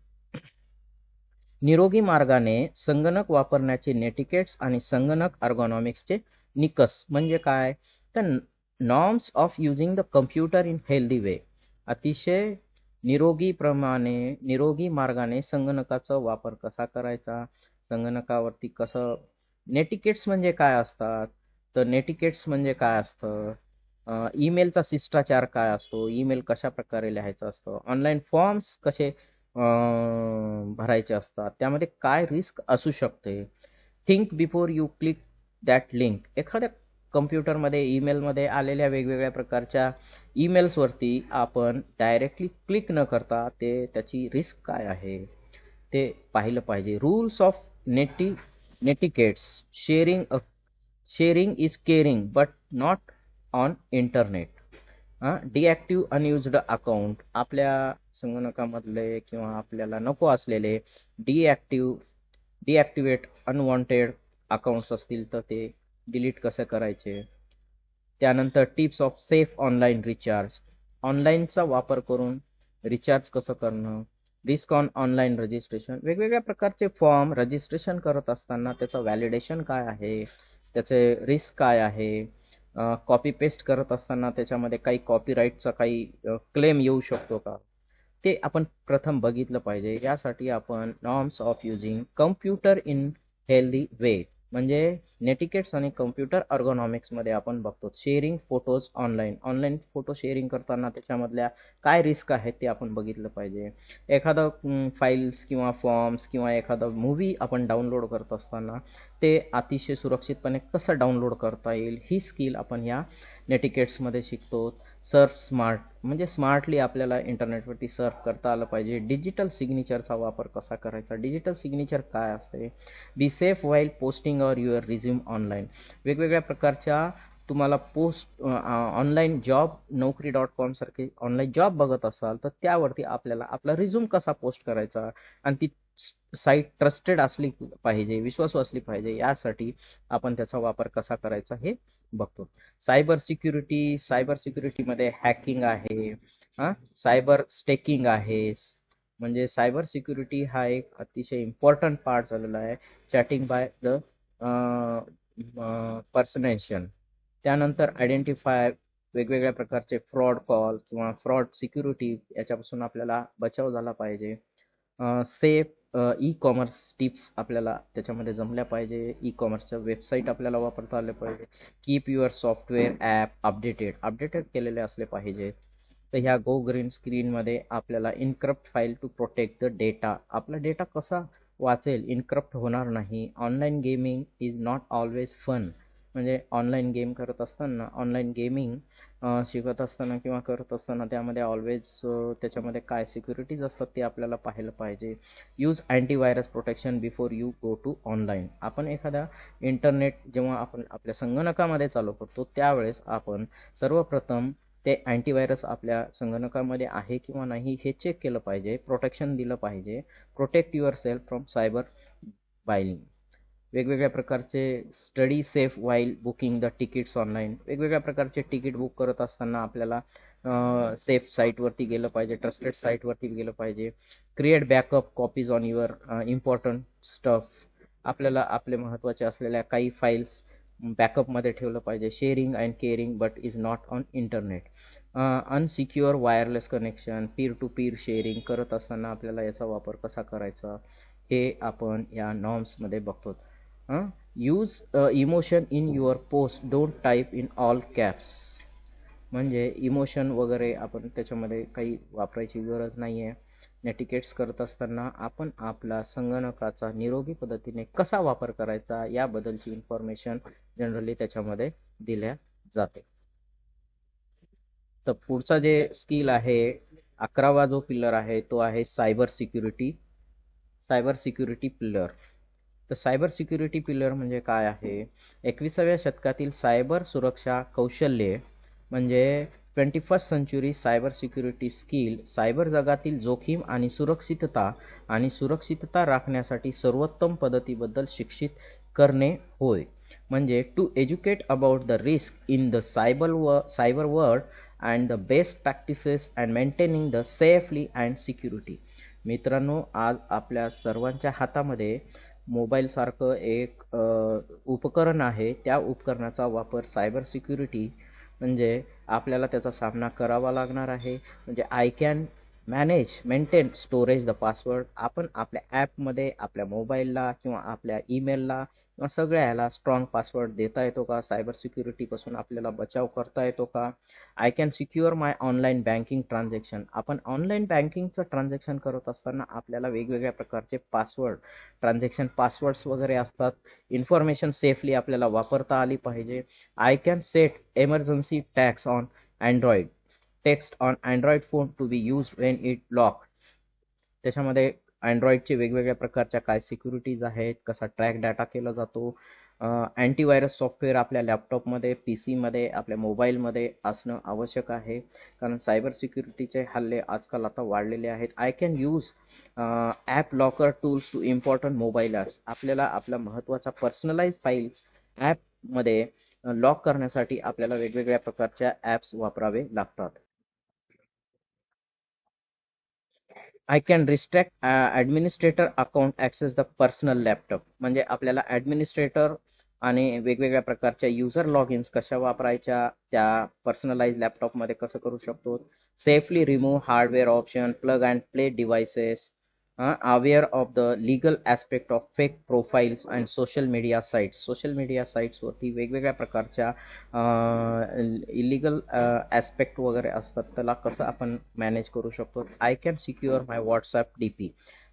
निरोगी मार्गाने संगणक वापरण्याचे नेटिकेट्स आणि संगणक अर्गोनॉमिक्सचे निकष म्हणजे काय? तर norms of using the computer in healthy वे. अतिशय निरोगी मार्गाने संगणकाचा वापर कसा करायचा, संगणकावरती कसं. नेटिकेट्स म्हणजे काय असतात? तर नेटिकेट्स म्हणजे काय असतं? ईमेलचा शिष्टाचार काय असतो, ईमेल कशा प्रकारे लिहायचं असतं, ऑनलाईन फॉर्म्स कसे भरायचे असतात, त्यामध्ये काय रिस्क असू शकते. Think before you click that link. एखाद्या कम्प्युटरमध्ये ईमेलमध्ये आलेल्या वेगवेगळ्या प्रकारच्या ईमेल्सवरती आपण डायरेक्टली क्लिक न करता त्याची रिस्क काय आहे ते पाहिलं पाहिजे. Rules of netiquettes. Sharing is caring but not on internet. Deactive unused account. आपल्या संगणकामधले किंवा आपल्याला नको असलेले डिॲक्टिवेट अनवॉन्टेड अकाउंट्स असतील तर ते डिलीट कसे करायचे. त्यानंतर tips of safe online recharge. ऑनलाईनचा वापर करून रिचार्ज कसं करणं. Risk on online registration. वेगवेगळ्या प्रकारचे फॉर्म रजिस्ट्रेशन करत असताना त्याचं व्हॅलिडेशन काय आहे, त्याचे रिस्क काय आहे. कॉपी पेस्ट करत असताना त्याच्यामध्ये काही कॉपीराईटचा काही क्लेम येऊ शकतो का, ते आपण प्रथम बघितलं पाहिजे. यासाठी आपण norms of using computer in healthy way म्हणजे नेटिकेट्स आणि कम्प्युटर अर्गोनॉमिक्स मध्ये आपण बघतो. Sharing photos online photo sharing करताना त्याच्यामधल्या काय रिस्क आहेत ते आपण बघितलं पाहिजे. एखादं फाईल्स किंवा फॉर्म्स किंवा एखादं मूवी आपण डाउनलोड करत असताना ते अतिशय सुरक्षितपणे कसं डाउनलोड करता येईल, ही स्किल आपण या नेटिकेट्समध्ये शिकतो. सर्फ स्मार्ट म्हणजे स्मार्टली आपल्याला इंटरनेटवरती सर्फ करता आलं पाहिजे. डिजिटल सिग्नेचरचा वापर कसा करायचा. डिजिटल सिग्नेचर काय असते. Be safe while posting or your resume online. वेगवेगळ्या प्रकारच्या तुम्हाला पोस्ट ऑनलाईन जॉब Naukri.com सारखे ऑनलाईन जॉब बघत असाल तर त्यावरती आपल्याला आपला रिझ्यूम कसा पोस्ट करायचा आणि ती साईट ट्रस्टेड असली पाहिजे, विश्वासू असली पाहिजे, यासाठी आपण त्याचा वापर कसा करायचा हे बघतो. सायबर सिक्युरिटीमध्ये हॅकिंग आहे, सायबर स्टेकिंग आहे. म्हणजे सायबर सिक्युरिटी हा एक अतिशय इम्पॉर्टंट पार्ट झालेला आहे. Chatting by the personation. त्यानंतर आयडेंटिफाय वेगवेगळ्या प्रकारचे फ्रॉड कॉल किंवा फ्रॉड सिक्युरिटी याच्यापासून आपल्याला बचाव झाला पाहिजे. सेफ ई कॉमर्स टिप्स आपल्याला त्याच्यामध्ये जमल्या पाहिजे. ई कॉमर्सच्या वेबसाईट आपल्याला वापरता आले पाहिजे. Keep your software app updated केलेले असले पाहिजे. तर ह्या गो ग्रीन स्क्रीनमध्ये आपल्याला encrypt file to protect the data. आपला डेटा कसा वाचेल, इनक्रप्ट होणार नाही. Online gaming is not always fun. म्हणजे ऑनलाईन गेम करत असताना, ऑनलाईन गेमिंग शिकत असताना किंवा करत असताना त्यामध्ये ऑलवेज त्याच्यामध्ये काय सिक्युरिटीज असतात ते आपल्याला पाहिलं पाहिजे. Use antivirus protection before you go to online. आपण एखादा इंटरनेट जेव्हा आपण आपल्या संगणकामध्ये चालू करतो त्यावेळेस आपण सर्वप्रथम ते अँटीव्हायरस आपल्या संगणकामध्ये आहे किंवा नाही हे चेक केलं पाहिजे. प्रोटेक्शन दिलं पाहिजे. Protect yourself from cyber bullying. वेगवेगळ्या प्रकारचे study safe while booking the tickets online. वेगवेगळ्या प्रकारचे तिकीट बुक करत असताना आपल्याला सेफ साईटवरती गेलं पाहिजे, ट्रस्टेड साईटवरती गेलं पाहिजे. Create backup copies on your important stuff. आपल्याला आपले महत्त्वाचे असलेल्या काही फाईल्स बॅकअपमध्ये ठेवलं पाहिजे. Sharing and caring but is not on internet. Unsecure wireless connection, peer to peer sharing करत असताना आपल्याला याचा वापर कसा करायचा हे आपण या नॉर्म्समध्ये बघतो. Use emotion in your post, don't type in all caps. म्हणजे इमोशन वगैरे आपण त्याच्यामध्ये काही वापरायची गरज नाही आहे. नेटिकेट्स करत असताना आपण आपला संगणकाचा निरोगी पद्धतीने कसा वापर करायचा याबद्दलची इन्फॉर्मेशन जनरली त्याच्यामध्ये दिल्या जाते. तर पुढचा जे स्किल आहे, 11वा जो पिलर आहे तो आहे सायबर सिक्युरिटी पिलर. तर सायबर सिक्युरिटी पिलर म्हणजे काय आहे? 21व्या शतकातील सायबर सुरक्षा कौशल्ये म्हणजे 21st century cyber security skill cyber जगातील जोखीम आणि सुरक्षितता राखण्यासाठी सर्वोत्तम पद्धतीबद्दल शिक्षित करणे होय. म्हणजे to educate about the risk in the cyber world and the best practices and maintaining the safely and security. मित्रांनो, आज आपल्या सर्वांच्या हातामध्ये मोबाईल सारखं एक उपकरण आहे. त्या उपकरणाचा वापर सायबर सिक्युरिटी म्हणजे आपल्याला त्याचा सामना करावा लागणार आहे. म्हणजे I can maintain storage the password. आपण आपल्या ॲपमध्ये आपल्या मोबाईलला किंवा आपल्या ईमेलला किंवा सगळ्या ह्याला स्ट्रॉंग पासवर्ड देता येतो का? सायबर सिक्युरिटीपासून आपल्याला बचाव करता येतो का? I can secure my online banking transaction. आपण ऑनलाईन बँकिंगचं ट्रान्झॅक्शन करत असताना आपल्याला वेगवेगळ्या प्रकारचे ट्रान्झॅक्शन पासवर्ड्स वगैरे असतात. इन्फॉर्मेशन सेफली आपल्याला वापरता आली पाहिजे. I can set emergency tax on android text on android phone to be use when it lock. त्याच्यामध्ये अँड्रॉइडचे वेगवेगळ्या प्रकारच्या काय सिक्युरिटीज आहेत, कसा ट्रॅक डाटा केला जातो. अँटीव्हायरस सॉफ्टवेअर आपल्या लॅपटॉपमध्ये, पी सीमध्ये, आपल्या मोबाईलमध्ये असणं आवश्यक आहे, कारण सायबर सिक्युरिटीचे हल्ले आजकाल आता वाढलेले आहेत. I can use app locker tools to important mobile apps. आपल्याला आपला महत्त्वाचा पर्सनलाइज फाईल्स ॲपमध्ये लॉक करण्यासाठी आपल्याला वेगवेगळ्या प्रकारच्या ॲप्स वापरावे लागतात. I can restrict administrator account access the personal laptop. म्हणजे आपल्याला ॲडमिनिस्ट्रेटर आणि वेगवेगळ्या प्रकारच्या युजर लॉग इन्स कशा वापरायच्या, त्या पर्सनलाइज लॅपटॉपमध्ये कसं करू शकतो. Safely remove hardware option, plug and play devices. Aware of the legal aspect of fake profiles and social media sites. Social media साईट्सवरती वेगवेगळ्या प्रकारच्या इलिगल ॲस्पेक्ट वगैरे असतात, त्याला कसं आपण मॅनेज करू शकतो. I can secure my WhatsApp D P.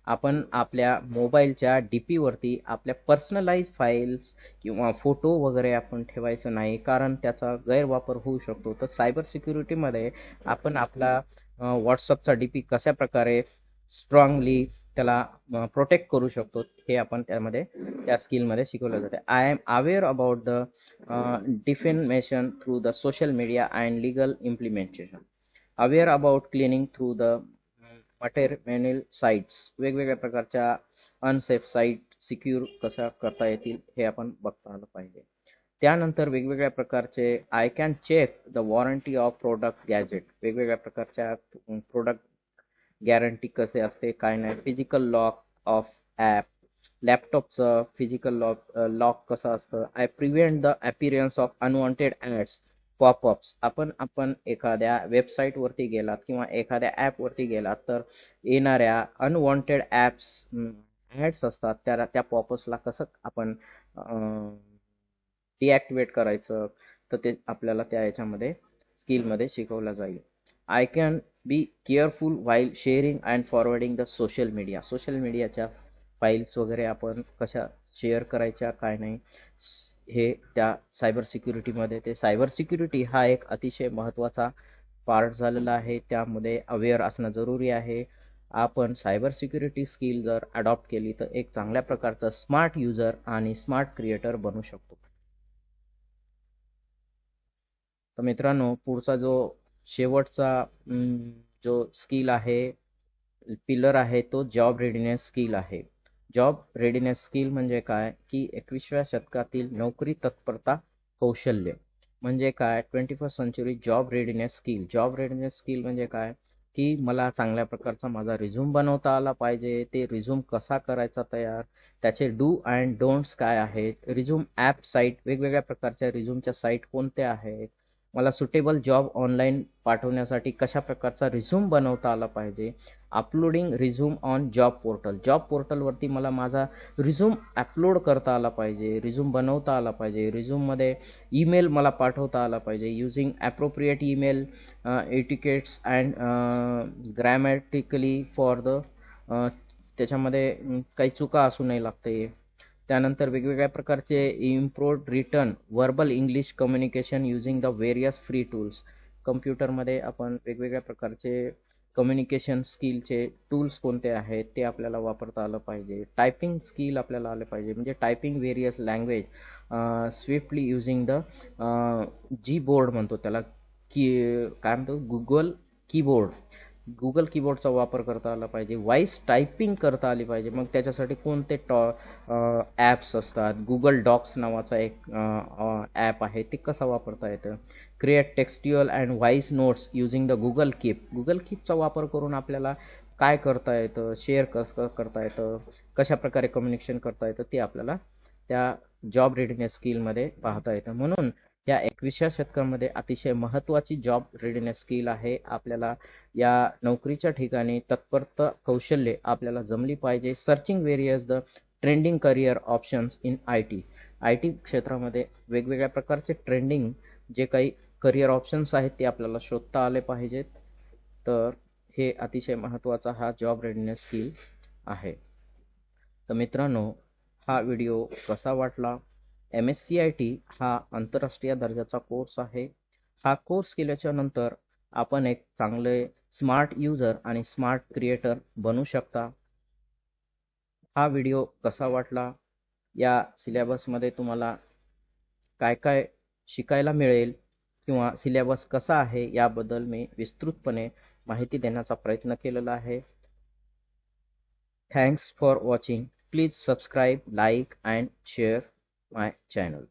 आपण आपल्या मोबाईलच्या डी पीवरती आपल्या पर्सनलाइज फाईल्स किंवा फोटो वगैरे आपण ठेवायचं नाही, कारण त्याचा गैरवापर होऊ शकतो. तर सायबर सिक्युरिटीमध्ये आपण आपला व्हॉट्सअपचा डी पी कशा प्रकारे स्ट्रॉंगली त्याला प्रोटेक्ट करू शकतो, हे आपण त्या स्किलमध्ये शिकवलं जाते. I am aware about the defamation through the social media and legal implementation. Aware about cleaning through the material sites. वेगवेगळ्या प्रकारच्या अनसेफ साईट सिक्युअर कशा करता येतील हे आपण बघता आलं पाहिजे. त्यानंतर वेगवेगळ्या प्रकारचे I can check the warranty of product gadget. वेगवेगळ्या प्रकारच्या प्रोडक्ट गॅरंटी कसे असते, काय नाही. Physical lock of app. लॅपटॉपचं फिजिकल लॉक कसं असतं. I prevent the appearance of unwanted ads, popups. आपण एखाद्या वेबसाईटवरती गेलात किंवा एखाद्या ॲपवरती गेलात तर येणाऱ्या अनवॉन्टेड ॲड्स असतात, त्या पॉपअप्सला कसं आपण डिॲक्टिवेट करायचं, तर ते आपल्याला त्या याच्यामध्ये स्किलमध्ये शिकवलं जाईल. I can be careful while sharing and forwarding the social media. Social मीडियाच्या फाईल्स वगैरे आपण कशा शेअर करायच्या, काय नाही, हे त्या सायबर सिक्युरिटीमध्ये. ते सायबर सिक्युरिटी हा एक अतिशय महत्त्वाचा पार्ट झालेला आहे, त्यामध्ये अवेअर असणं जरुरी आहे. आपण सायबर सिक्युरिटी स्किल जर अडॉप्ट केली तर एक चांगल्या प्रकारचा स्मार्ट युजर आणि स्मार्ट क्रिएटर बनू शकतो. तर मित्रांनो, पुढचा जो शेवटचा जो स्किल आहे, पिलर आहे, तो जॉब रेडिनेस स्किल आहे. जॉब रेडिनेस स्किल म्हणजे काय, की 21व्या शतकातील नोकरी तत्परता कौशल्य. म्हणजे काय, 21st century job readiness skill. Job readiness skill म्हणजे काय, की मला चांगल्या प्रकारचा माझा रिझ्यूम बनवता आला पाहिजे. ते रिझ्यूम कसा करायचा तयार, त्याचे डू अँड डोंट्स काय आहेत. रिझ्यूम ॲप साईट, वेगवेगळ्या प्रकारच्या रिझ्यूमच्या साईट कोणत्या आहेत. मला सुटेबल जॉब ऑनलाईन पाठवण्यासाठी कशा प्रकारचा रिझ्यूम बनवता आला पाहिजे. Uploading resume on job portal. Job पोर्टलवरती मला माझा रिझ्यूम अपलोड करता आला पाहिजे, रिझ्यूम बनवता आला पाहिजे. रिझ्यूममध्ये ईमेल मला पाठवता आला पाहिजे using appropriate email etiquettes and grammatically for the त्याच्यामध्ये काही चुका असू नाही लागते. त्यानंतर वेगवेगळ्या प्रकारचे improved written verbal English communication using the various free tools. कम्प्युटरमध्ये आपण वेगवेगळ्या प्रकारचे कम्युनिकेशन स्किलचे टूल्स कोणते आहेत ते आपल्याला वापरता आलं पाहिजे. टायपिंग स्किल आपल्याला आलं पाहिजे, म्हणजे typing various language swiftly using the Gboard म्हणतो त्याला, काय म्हणतो गुगल कीबोर्डचा वापर करता आला पाहिजे, व्हॉइस टायपिंग करता आली पाहिजे. मग त्याच्यासाठी कोणते ॲप्स असतात, गुगल डॉक्स नावाचा एक ॲप आहे, ते कसं वापरता येतं. Create textual and voice notes using the Google कीपचा वापर करून आपल्याला काय करता येतं, शेअर कसं करता येतं, कशा प्रकारे कम्युनिकेशन करता येतं, ते आपल्याला त्या जॉब रेडीनेस स्किलमध्ये पाहता येतं. म्हणून या 21व्या शतकामध्ये अतिशय महत्त्वाची जॉब रेडीनेस स्किल आहे. आपल्याला या नोकरीच्या ठिकाणी तत्परता कौशल्ये आपल्याला जमली पाहिजे. Searching various the trending career options in I T क्षेत्रामध्ये वेगवेगळ्या प्रकारचे ट्रेंडिंग जे काही करिअर ऑप्शन्स आहेत ते आपल्याला शोधता आले पाहिजेत. तर हे अतिशय महत्त्वाचा हा जॉब रेडीनेस स्किल आहे. तर मित्रांनो, हा व्हिडिओ कसा वाटला. MSCIT हा आंतरराष्ट्रीय दर्जाचा कोर्स आहे. हा कोर्स केल्याच्या नंतर आपण एक चांगले स्मार्ट युजर आणि स्मार्ट क्रिएटर बनू शकता. हा व्हिडिओ कसा वाटला, या सिलेबसमध्ये तुम्हाला काय काय शिकायला मिळेल किंवा सिलेबस कसा आहे याबद्दल मी विस्तृतपणे माहिती देण्याचा प्रयत्न केलेला आहे. Thanks for watching. Please subscribe, like and share my channel.